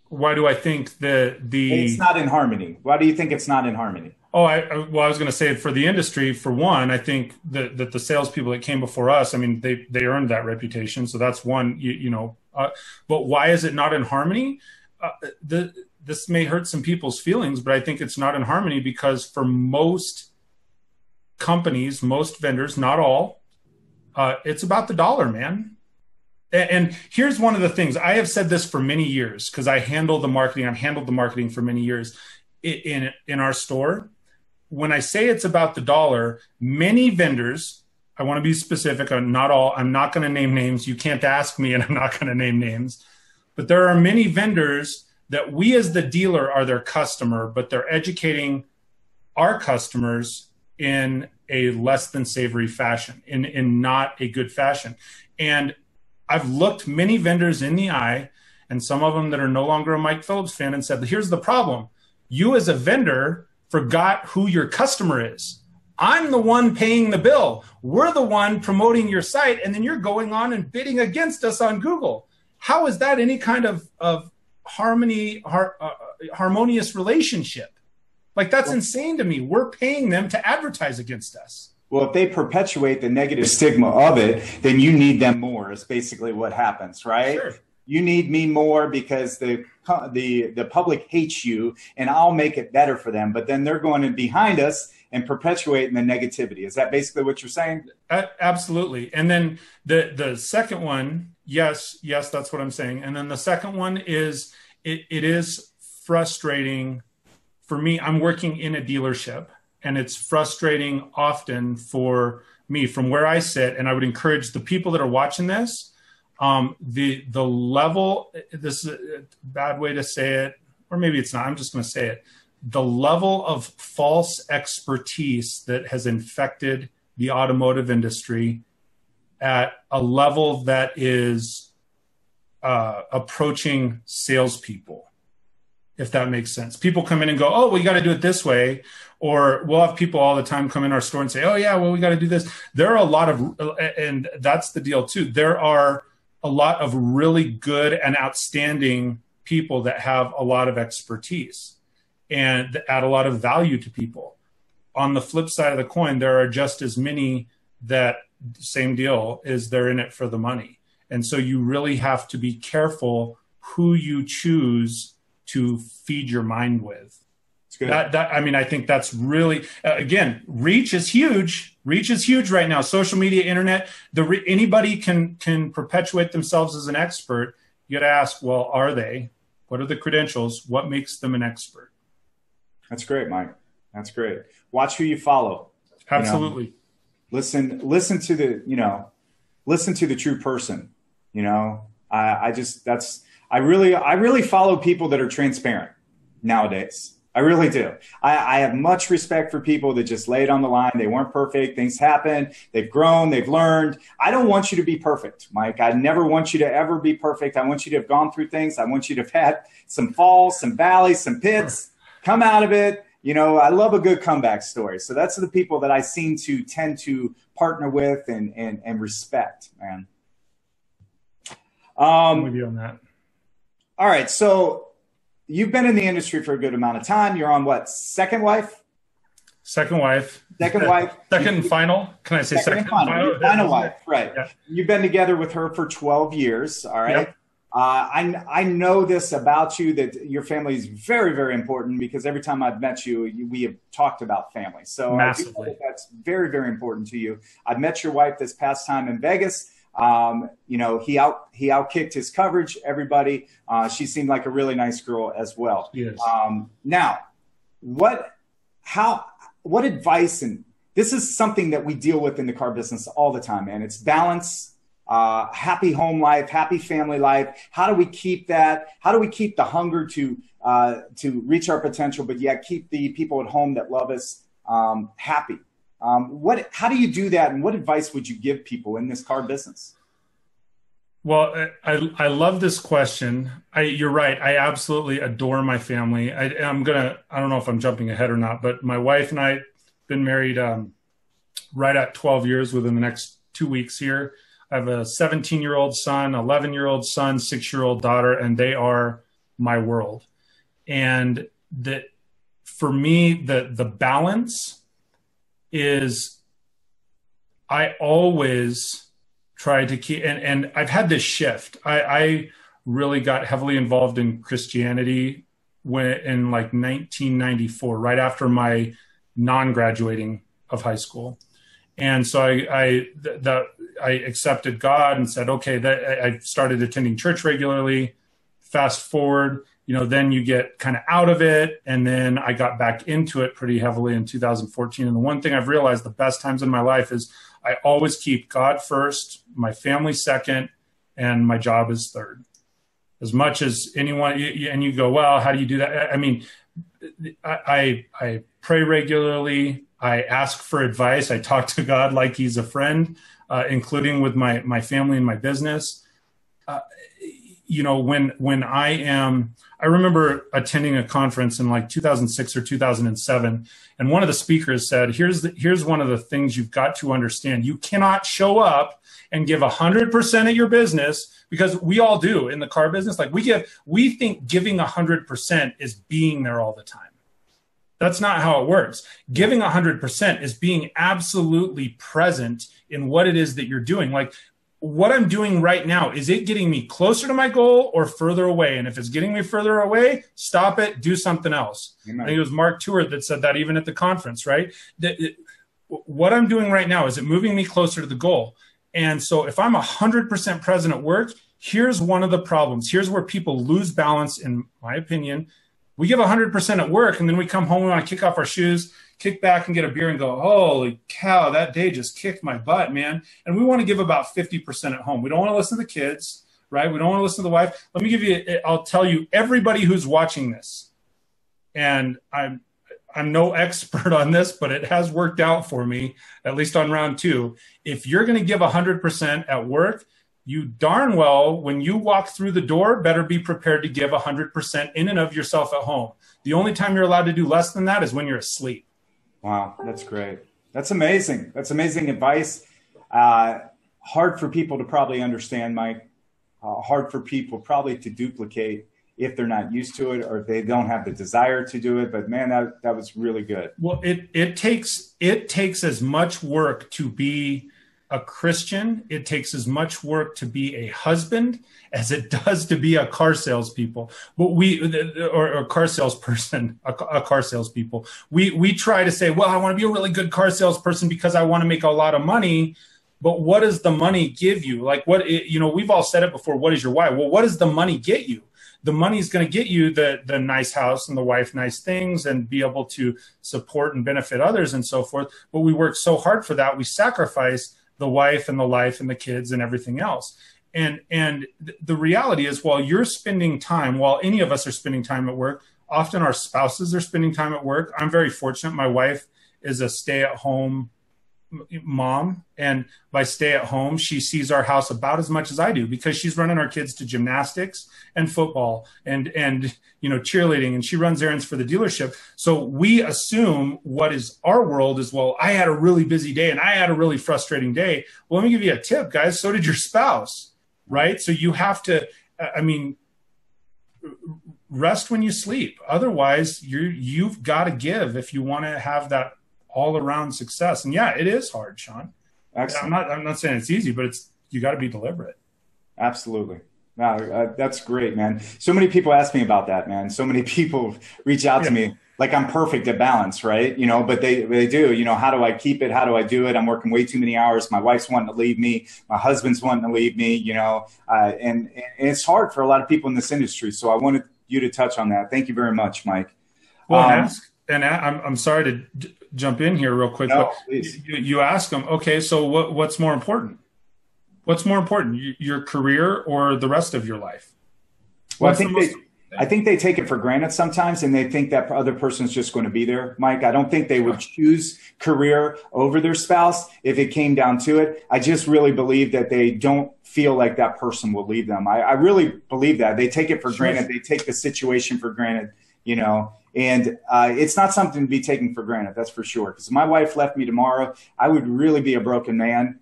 B: Why do I think
A: it's not in harmony? Why do you think it's not in harmony?
B: Oh, I was going to say, for the industry, for one, I think that the salespeople that came before us, I mean, they earned that reputation. So that's one, but why is it not in harmony? This may hurt some people's feelings, but I think it's not in harmony because for most companies, most vendors, not all, it's about the dollar, man. And here's one of the things. I have said this for many years because I handle the marketing. I've handled the marketing for many years in our store. When I say it's about the dollar, many vendors, I want to be specific, not all, I'm not going to name names. You can't ask me and I'm not going to name names. But there are many vendors that we as the dealer are their customer, but they're educating our customers in a less than savory fashion, in not a good fashion. And I've looked many vendors in the eye, and some of them that are no longer a Mike Phillips fan, and said, here's the problem. You as a vendor forgot who your customer is. I'm the one paying the bill. We're the one promoting your site, and then you're going on and bidding against us on Google. How is that any kind of harmonious relationship? Like, that's insane to me. We're paying them to advertise against us.
A: Well, if they perpetuate the negative stigma of it, then you need them more is basically what happens, right?
B: Sure.
A: You need me more because the public hates you, and I'll make it better for them. But then they're going in behind us and perpetuating the negativity. Is that basically what you're saying?
B: Absolutely. And then the second one, yes, that's what I'm saying. And then the second one is it is frustrating for me. I'm working in a dealership, and it's frustrating often for me from where I sit. And I would encourage the people that are watching this, the level, this is a bad way to say it, or maybe it's not, I'm just going to say it. The level of false expertise that has infected the automotive industry at a level that is approaching salespeople, if that makes sense. People come in and go, oh, well, you got to do it this way. Or we'll have people all the time come in our store and say, oh, yeah, well, we got to do this. There are a lot of, and that's the deal too. There are a lot of really good and outstanding people that have a lot of expertise and add a lot of value to people. On the flip side of the coin, there are just as many that, same deal, is they're in it for the money. And so you really have to be careful who you choose to feed your mind with. I mean, I think that's really, again, reach is huge. Reach is huge right now. Social media, internet, anybody can perpetuate themselves as an expert. You got to ask, well, are they? What are the credentials? What makes them an expert?
A: That's great, Mike. That's great. Watch who you follow.
B: Absolutely.
A: Listen to the true person. I really follow people that are transparent nowadays. I really do. I have much respect for people that just lay it on the line. They weren't perfect. Things happen. They've grown. They've learned. I don't want you to be perfect, Mike. I never want you to ever be perfect. I want you to have gone through things. I want you to have had some falls, some valleys, some pits, come out of it. I love a good comeback story. So that's the people that I tend to partner with and respect, man.
B: I'm with you on that.
A: All right. So you've been in the industry for a good amount of time. You're on what? Second wife?
B: Second wife.
A: Second wife.
B: Second and final. Can I say second
A: final? Final wife, right. Yeah. You've been together with her for 12 years. All right. Yep. I know this about you, that your family is very, very important, because every time I've met you, we have talked about family. So
B: massively.
A: That's very, very important to you. I've met your wife this past time in Vegas. He outkicked his coverage, everybody. She seemed like a really nice girl as well.
B: Yes.
A: Now, what advice, and this is something that we deal with in the car business all the time, man. It's balance. happy home life, happy family life? How do we keep that? How do we keep the hunger to reach our potential, but yet keep the people at home that love us happy? How do you do that? And what advice would you give people in this car business?
B: Well, I love this question. You're right. I absolutely adore my family. I don't know if I'm jumping ahead or not, but my wife and I been married right at 12 years within the next 2 weeks here. I have a 17-year-old son, 11-year-old son, 6-year-old daughter, and they are my world. And for me, the balance is I always try to keep, and I've had this shift. I really got heavily involved in Christianity in like 1994, right after my non-graduating of high school. And so I accepted God and said, okay, I started attending church regularly. Fast forward, then you get kind of out of it. And then I got back into it pretty heavily in 2014. And the one thing I've realized the best times in my life is I always keep God first, my family second, and my job is third. As much as anyone, and you go, well, how do you do that? I mean, I pray regularly. I ask for advice. I talk to God like he's a friend, including with my family and my business. When I remember attending a conference in like 2006 or 2007, and one of the speakers said, here's one of the things you've got to understand. You cannot show up and give 100% at your business, because we all do in the car business. Like we think giving 100% is being there all the time. That's not how it works. Giving 100% is being absolutely present in what it is that you're doing. Like, what I'm doing right now, is it getting me closer to my goal or further away? And if it's getting me further away, stop it, do something else. Amen. I think it was Mark Tewart that said that even at the conference, right? What I'm doing right now, is it moving me closer to the goal? And so if I'm 100% present at work, here's one of the problems. Here's where people lose balance, in my opinion. We give 100% at work, and then we come home, we want to kick off our shoes, kick back and get a beer and go, holy cow, that day just kicked my butt, man. And we want to give about 50% at home. We don't want to listen to the kids, right? We don't want to listen to the wife. I'll tell you, everybody who's watching this, and I'm no expert on this, but it has worked out for me, at least on round 2. If you're going to give 100% at work, you darn well, when you walk through the door, better be prepared to give 100% in and of yourself at home. The only time you're allowed to do less than that is when you're asleep.
A: Wow, that's great. That's amazing. That's amazing advice. Hard for people to probably understand, Mike. Hard for people probably to duplicate if they're not used to it or if they don't have the desire to do it. But man, that was really good.
B: Well, it takes as much work to be a Christian. It takes as much work to be a husband as it does to be a car salespeople. But or a car salesperson, a car salespeople. We try to say, well, I want to be a really good car salesperson because I want to make a lot of money. But what does the money give you? Like we've all said it before. What is your why? Well, what does the money get you? The money is going to get you the nice house and the wife nice things and be able to support and benefit others and so forth. But we work so hard for that. We sacrifice the wife and the life and the kids and everything else. And the reality is, while any of us are spending time at work, often our spouses are spending time at work. I'm very fortunate. My wife is a stay-at-home mom, and by stay at home, she sees our house about as much as I do, because she's running our kids to gymnastics and football and cheerleading, and she runs errands for the dealership. So we assume what is our world is, well, I had a really busy day and I had a really frustrating day. Well, let me give you a tip, guys. So did your spouse, right? So you have to, rest when you sleep. Otherwise, you've got to give if you want to have that all-around success. And yeah, it is hard, Shawn.
A: Excellent.
B: I'm not saying it's easy, but you got to be deliberate.
A: Absolutely. Wow, that's great, man. So many people ask me about that, man. So many people reach out to me like I'm perfect at balance, right? But they do, how do I keep it? How do I do it? I'm working way too many hours. My wife's wanting to leave me. My husband's wanting to leave me, and it's hard for a lot of people in this industry. So I wanted you to touch on that. Thank you very much, Mike.
B: Well, I'm sorry to jump in here real quick,
A: no,
B: but
A: please.
B: You ask them, okay, so what's more important? What's more important, your career or the rest of your life?
A: Well, I think they take it for granted sometimes, and they think that other person's just going to be there. Mike, I don't think they would choose career over their spouse if it came down to it. I just really believe that they don't feel like that person will leave them. I really believe that. They take it for granted. They take the situation for granted, you know, and it's not something to be taken for granted. That's for sure. Because if my wife left me tomorrow, I would really be a broken man.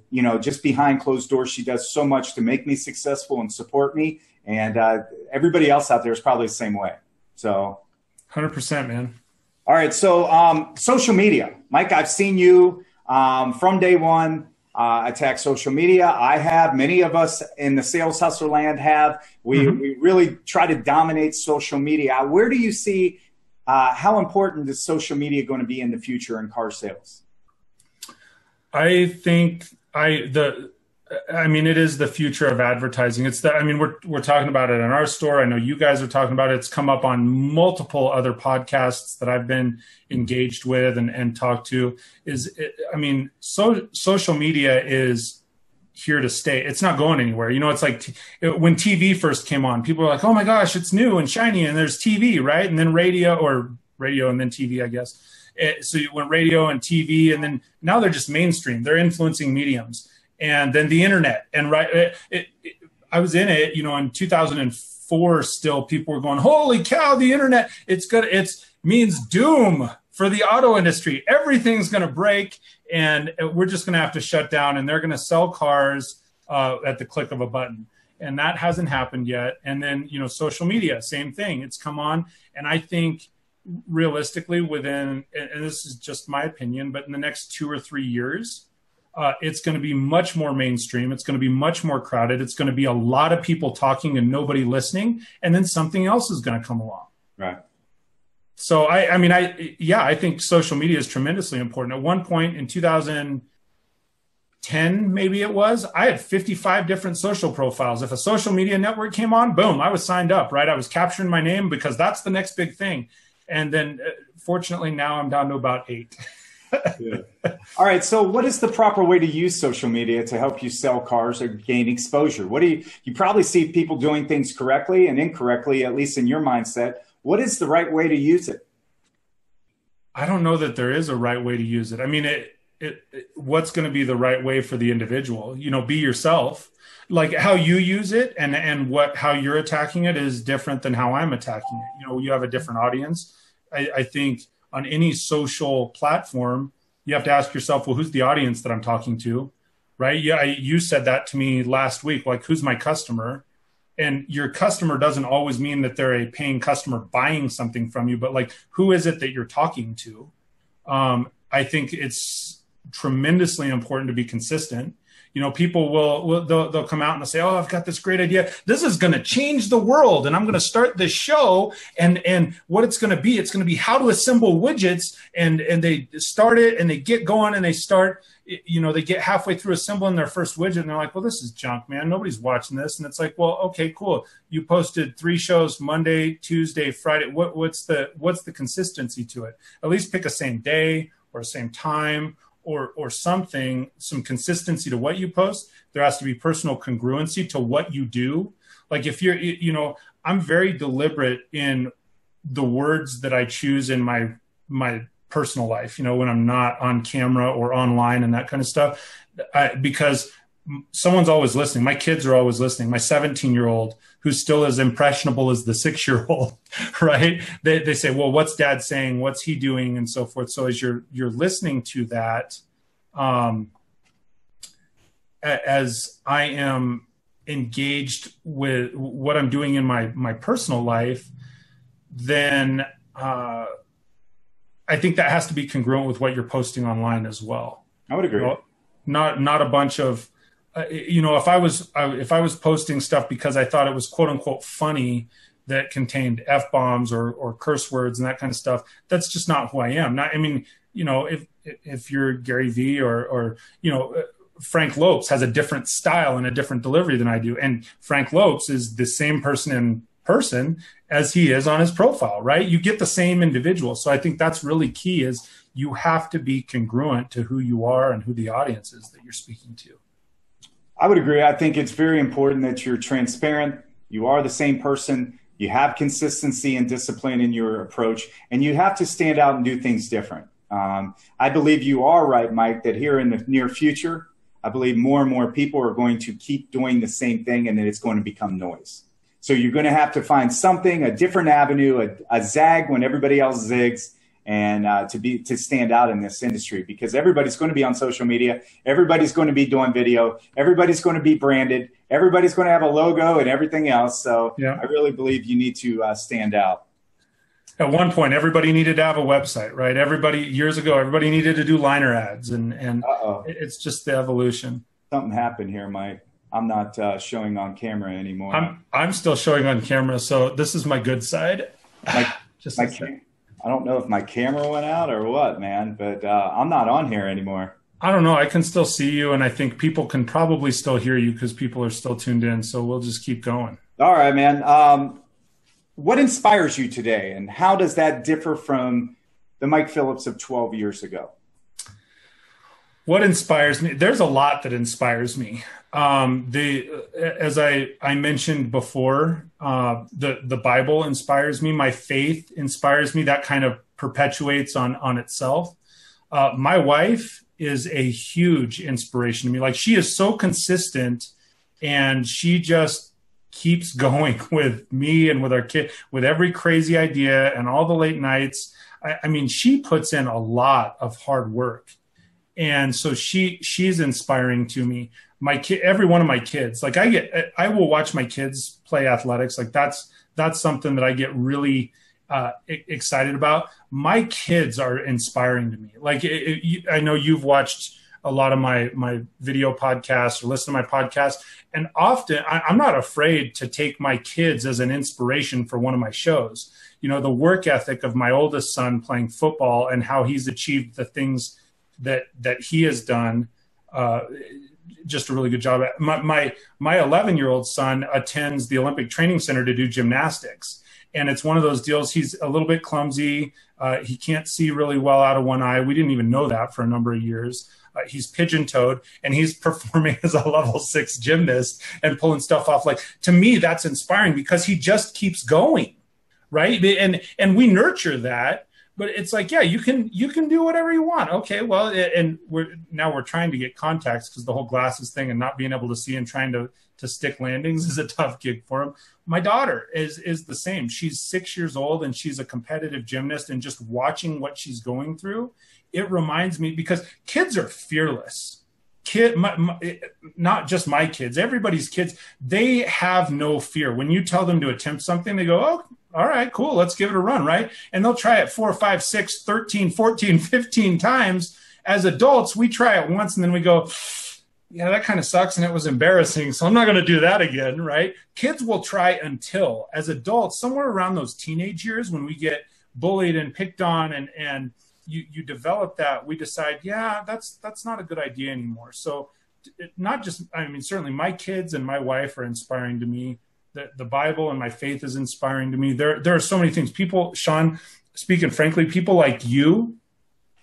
A: You know, just behind closed doors, she does so much to make me successful and support me. And everybody else out there is probably the same way. So
B: 100%, man.
A: All right. So social media, Mike, I've seen you from day one attack social media. I have. Many of us in the sales hustler land have. We really try to dominate social media. Where do you see how important is social media going to be in the future in car sales?
B: I think it is the future of advertising. We're talking about it in our store. I know you guys are talking about it. It's come up on multiple other podcasts that I've been engaged with and talked to. Social media is here to stay. It's not going anywhere. You know, it's like when TV first came on, people were like, oh my gosh, it's new and shiny and there's TV, right? And then radio and then TV, I guess. So you went radio and TV, and then now they're just mainstream. They're influencing mediums. And then the internet, and I was in it, you know, in 2004. Still, people were going, "Holy cow, the internet! It means doom for the auto industry. Everything's going to break, and we're just going to have to shut down. And they're going to sell cars at the click of a button." And that hasn't happened yet. And then, you know, social media, same thing. It's come on, and I think realistically, and this is just my opinion, but in the next 2 or 3 years. It's going to be much more mainstream. It's going to be much more crowded. It's going to be a lot of people talking and nobody listening. And then something else is going to come along.
A: Right.
B: So I think social media is tremendously important. At one point in 2010, maybe it was, I had 55 different social profiles. If a social media network came on, boom, I was signed up, right? I was capturing my name because that's the next big thing. And then fortunately now I'm down to about 8.
A: Yeah. All right. So what is the proper way to use social media to help you sell cars or gain exposure? You probably see people doing things correctly and incorrectly, at least in your mindset. What is the right way to use it?
B: I don't know that there is a right way to use it. I mean, what's going to be the right way for the individual? You know, be yourself. Like how you use it and how you're attacking it is different than how I'm attacking it. You know, you have a different audience. I think on any social platform, you have to ask yourself, well, who's the audience that I'm talking to, right? Yeah, you said that to me last week, like, who's my customer? And your customer doesn't always mean that they're a paying customer buying something from you, but like, who is it that you're talking to? I think it's tremendously important to be consistent. You know, people they'll come out and they'll say, oh, I've got this great idea. This is going to change the world. And I'm going to start this show. And what it's going to be how to assemble widgets. And they start it and they get going and they start, you know, they get halfway through assembling their first widget. And they're like, well, this is junk, man. Nobody's watching this. And it's like, well, okay, cool. You posted 3 shows, Monday, Tuesday, Friday. What's the consistency to it? At least pick a same day or same time. Or some consistency to what you post. There has to be personal congruency to what you do. Like if you know, I'm very deliberate in the words that I choose in my personal life, you know, when I'm not on camera or online and that kind of stuff, because someone's always listening. My kids are always listening. My 17-year-old, who's still as impressionable as the 6-year-old, right? They say, well, what's dad saying? What's he doing? And so forth. So as you're listening to that, as I am engaged with what I'm doing in my personal life, then I think that has to be congruent with what you're posting online as well.
A: I would agree.
B: You know, not a bunch of, you know, if I was posting stuff because I thought it was quote unquote funny that contained F-bombs or curse words and that kind of stuff, that's just not who I am. I mean, you know, if you're Gary Vee or you know, Frank Lopes has a different style and a different delivery than I do. And Frank Lopes is the same person in person as he is on his profile, right? You get the same individual. So I think that's really key, is you have to be congruent to who you are and who the audience is that you're speaking to.
A: I would agree. I think it's very important that you're transparent. You are the same person. You have consistency and discipline in your approach, and you have to stand out and do things different. I believe you are right, Mike, that here in the near future, I believe more and more people are going to keep doing the same thing, and then it's going to become noise. So you're going to have to find something, a different avenue, a zag when everybody else zigs, and to stand out in this industry, because everybody's going to be on social media. Everybody's going to be doing video. Everybody's going to be branded. Everybody's going to have a logo and everything else. So yeah. I really believe you need to stand out.
B: At one point, everybody needed to have a website, right? Years ago, everybody needed to do liner ads, and it's just the evolution.
A: Something happened here, Mike. I'm not showing on camera anymore.
B: I'm still showing on camera, so this is my good side.
A: I don't know if my camera went out or what, man, but I'm not on here anymore.
B: I don't know. I can still see you, and I think people can probably still hear you because people are still tuned in. So we'll just keep going.
A: All right, man. What inspires you today, and how does that differ from the Mike Phillips of 12 years ago?
B: What inspires me? There's a lot that inspires me. As I mentioned before, the Bible inspires me. My faith inspires me. That kind of perpetuates on itself. My wife is a huge inspiration to me. Like, she is so consistent, and she just keeps going with me and with our kid, with every crazy idea and all the late nights. I mean, she puts in a lot of hard work. And so she's inspiring to me. Every one of my kids, like I will watch my kids play athletics. Like that's something that I get really excited about. My kids are inspiring to me. Like I know you've watched a lot of my video podcasts or listen to my podcast, and often I'm not afraid to take my kids as an inspiration for one of my shows. You know, the work ethic of my oldest son playing football and how he's achieved the things that he has done, just a really good job at. My 11-year-old son attends the Olympic Training Center to do gymnastics. And it's one of those deals. He's a little bit clumsy. He can't see really well out of one eye. We didn't even know that for a number of years. He's pigeon-toed, and he's performing as a level 6 gymnast and pulling stuff off. Like, to me, that's inspiring because he just keeps going, right? And we nurture that. But it's like, yeah, you can do whatever you want. Okay, well, and we're trying to get contacts because the whole glasses thing and not being able to see and trying to stick landings is a tough gig for him. My daughter is the same. She's 6 years old, and she's a competitive gymnast, and just watching what she's going through, it reminds me, because kids are fearless. Not just my kids, everybody's kids, they have no fear. When you tell them to attempt something, they go, oh, all right, cool, let's give it a run, right? And they'll try it 4, 5, 6, 13, 14, 15 times. As adults, we try it once, and then we go, yeah, that kind of sucks, and it was embarrassing, so I'm not going to do that again, right? Kids will try until, as adults, somewhere around those teenage years when we get bullied and picked on and you develop that, we decide, yeah, that's not a good idea anymore. So certainly my kids and my wife are inspiring to me. The Bible and my faith is inspiring to me. There are so many things. People, Shawn, speaking frankly, people like you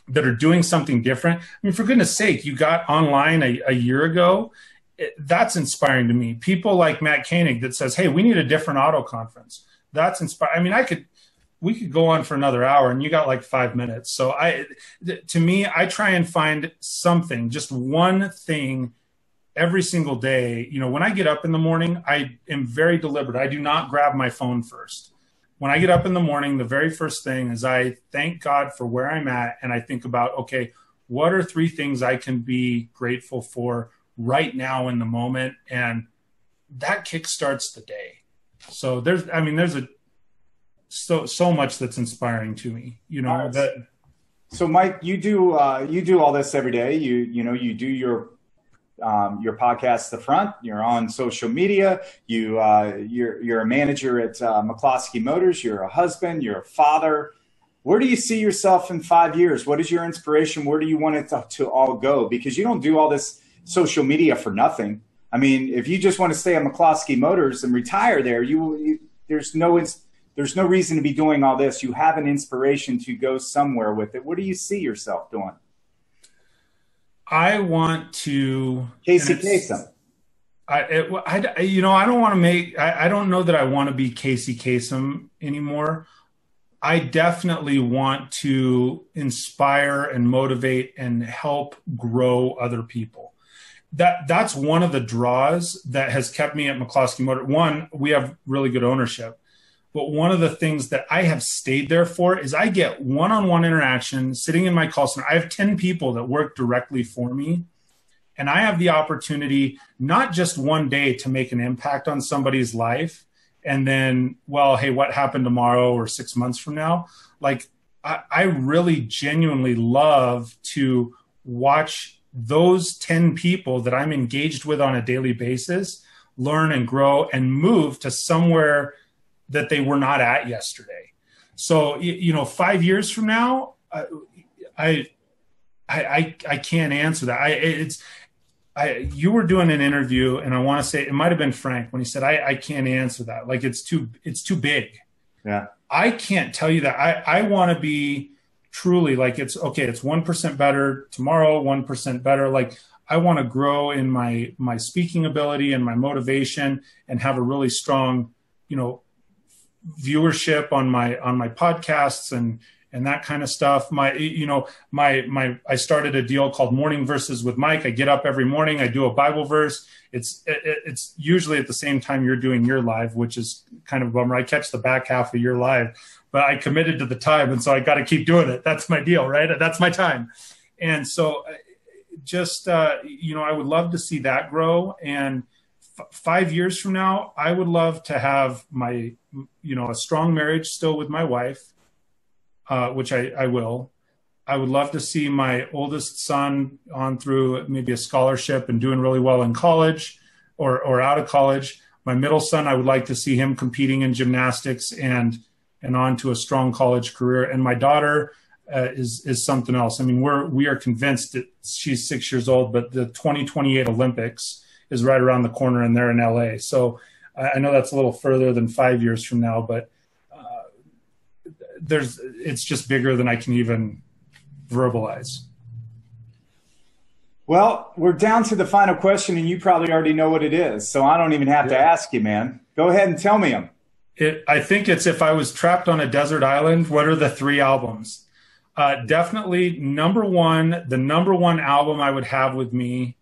B: that are doing something different. I mean, for goodness sake, you got online a year ago. That's inspiring to me. People like Matt Koenig that says, hey, we need a different auto conference. That's inspiring. I mean, we could go on for another hour, and you got like 5 minutes. So to me, I try and find something, just one thing every single day. You know, when I get up in the morning, I am very deliberate. I do not grab my phone first. When I get up in the morning, the very first thing is I thank God for where I'm at. And I think about, okay, what are 3 things I can be grateful for right now in the moment? And that kickstarts the day. So there's so much that's inspiring to me, you know.
A: So Mike, you do all this every day. You do your podcast, The Front. You're on social media. You're a manager at McCloskey Motors. You're a husband. You're a father. Where do you see yourself in 5 years? What is your inspiration? Where do you want it to all go? Because you don't do all this social media for nothing. I mean, if you just want to stay at McCloskey Motors and retire there, there's no reason to be doing all this. You have an inspiration to go somewhere with it. What do you see yourself doing?
B: I want to...
A: Casey Kasem.
B: I don't want to I don't know that I want to be Casey Kasem anymore. I definitely want to inspire and motivate and help grow other people. That's one of the draws that has kept me at McCloskey Motor. One, we have really good ownership. But one of the things that I have stayed there for is I get one-on-one interaction sitting in my call center. I have 10 people that work directly for me. And I have the opportunity, not just one day to make an impact on somebody's life. And then, well, hey, what happened tomorrow or 6 months from now? Like, I really genuinely love to watch those 10 people that I'm engaged with on a daily basis learn and grow and move to somewhere that they were not at yesterday. So, 5 years from now, I can't answer that. You were doing an interview, and I want to say it might've been Frank when he said, I can't answer that. Like it's too big.
A: Yeah.
B: I can't tell you that. I want to be truly like, it's 1% better tomorrow, 1% better. Like I want to grow in my speaking ability and my motivation and have a really strong, viewership on my podcasts and that kind of stuff. I started a deal called Morning Verses with Mike. I get up every morning. I do a Bible verse. It's usually at the same time you're doing your live, which is kind of a bummer. I catch the back half of your live, but I committed to the time. And so I got to keep doing it. That's my deal, right? That's my time. And so I would love to see that grow. And 5 years from now, I would love to have a strong marriage still with my wife, which I will. I would love to see my oldest son on through maybe a scholarship and doing really well in college or out of college. My middle son, I would like to see him competing in gymnastics and on to a strong college career. And my daughter is something else. I mean, we are convinced that she's 6 years old, but the 2028 Olympics is right around the corner and they're in LA. So I know that's a little further than 5 years from now, but it's just bigger than I can even verbalize.
A: Well, we're down to the final question, and you probably already know what it is, so I don't even have to ask you, man. Go ahead and tell me them.
B: I think it's, if I was trapped on a desert island, what are the 3 albums? Definitely the number one album I would have with me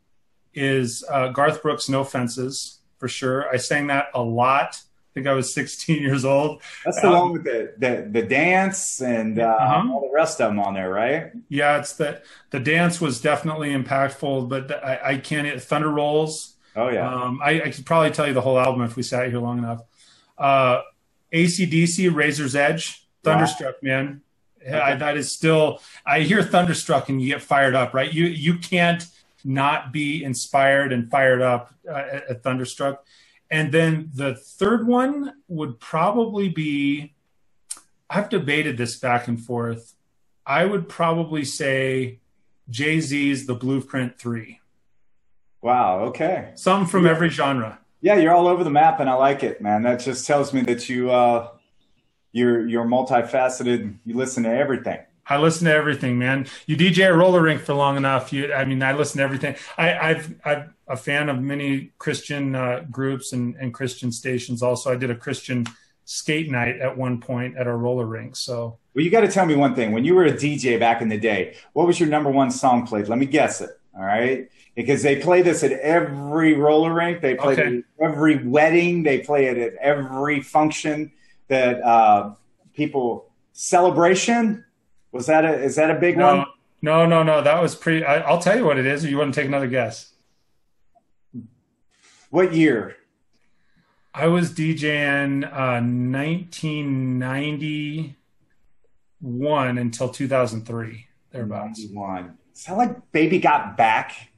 B: is Garth Brooks' No Fences, for sure. I sang that a lot. I think I was 16 years old.
A: That's the one with the dance and all the rest of them on there, right?
B: Yeah, it's the dance was definitely impactful, but I can't. Thunder Rolls.
A: Oh yeah.
B: I could probably tell you the whole album if we sat here long enough. AC/DC, Razor's Edge, Thunderstruck, wow. Man. Okay. That is still. I hear Thunderstruck and you get fired up, right? You can't not be inspired and fired up at Thunderstruck. And then the third one would probably be, I've debated this back and forth. I would probably say Jay-Z's The Blueprint 3.
A: Wow, okay.
B: Some from every genre.
A: Yeah, you're all over the map, and I like it, man. That just tells me that you're multifaceted. You listen to everything.
B: I listen to everything, man. You DJ a roller rink for long enough. I listen to everything. I'm a fan of many Christian groups and Christian stations. Also, I did a Christian skate night at one point at our roller rink. So,
A: well, you got to tell me one thing. When you were a DJ back in the day, what was your number one song played? Let me guess it. All right, because they play this at every roller rink. They play it at every wedding. They play it at every function that people celebration. Is that a big one?
B: No. That was pretty. I'll tell you what it is. Or you want to take another guess?
A: What year?
B: I was DJing 1991 until 2003. Thereabouts.
A: 91. Is that like Baby Got Back?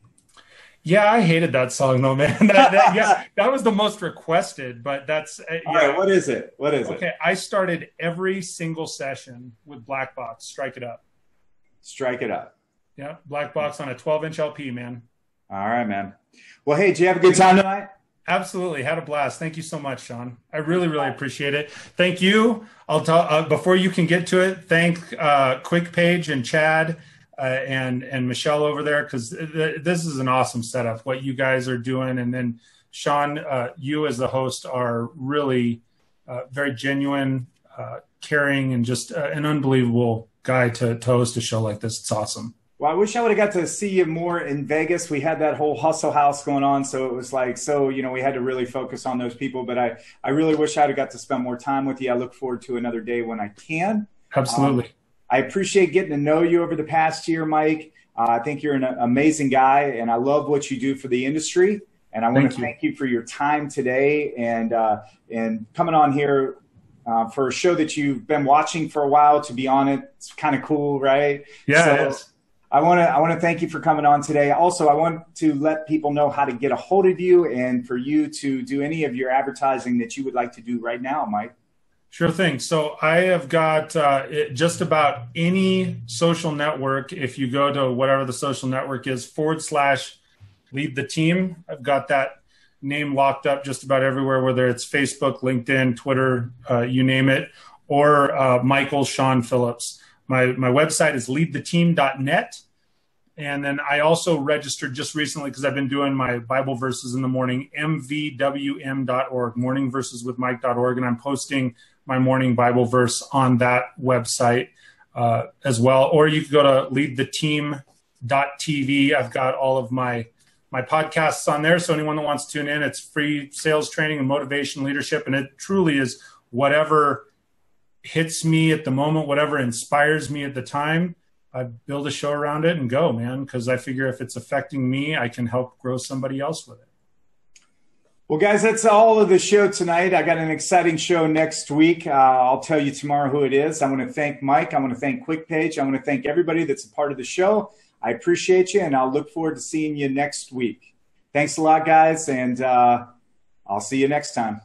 B: Yeah, I hated that song though, man. That was the most requested, but that's
A: all right. What is it?
B: Okay, I started every single session with Black Box. Strike It Up.
A: Strike It Up.
B: Yeah, Black Box on a 12-inch LP, man.
A: All right, man. Well, hey, did you have a good time tonight?
B: Absolutely, had a blast. Thank you so much, Shawn. I really, really appreciate it. Thank you. I'll tell before you can get to it. Thank Quickpage and Chad. And Michelle over there, because this is an awesome setup, what you guys are doing. And then Shawn, you as the host are really very genuine, caring, and just an unbelievable guy to host a show like this. It's awesome.
A: Well, I wish I would have got to see you more in Vegas. We had that whole hustle house going on. So it was like, we had to really focus on those people. But I really wish I'd have got to spend more time with you. I look forward to another day when I can.
B: Absolutely.
A: I appreciate getting to know you over the past year, Mike. I think you're an amazing guy, and I love what you do for the industry. And I want to thank you for your time today and coming on here for a show that you've been watching for a while. To be on it, it's kind of cool, right?
B: Yeah, it is.
A: I want to thank you for coming on today. Also, I want to let people know how to get a hold of you and for you to do any of your advertising that you would like to do right now, Mike.
B: Sure thing. So I have got just about any social network. If you go to whatever the social network is /lead the team, I've got that name locked up just about everywhere, whether it's Facebook, LinkedIn, Twitter, you name it, or Michael Shawn Phillips. My website is leadtheteam.net. And then I also registered just recently because I've been doing my Bible verses in the morning, mvwm.org, morningverseswithmike.org. And I'm posting my morning Bible verse on that website as well. Or you can go to leadtheteam.tv. I've got all of my podcasts on there. So anyone that wants to tune in, it's free sales training and motivation leadership. And it truly is whatever hits me at the moment, whatever inspires me at the time. I build a show around it and go, man, because I figure if it's affecting me, I can help grow somebody else with it.
A: Well, guys, that's all of the show tonight. I got an exciting show next week. I'll tell you tomorrow who it is. I want to thank Mike. I want to thank Quickpage. I want to thank everybody that's a part of the show. I appreciate you, and I'll look forward to seeing you next week. Thanks a lot, guys, and I'll see you next time.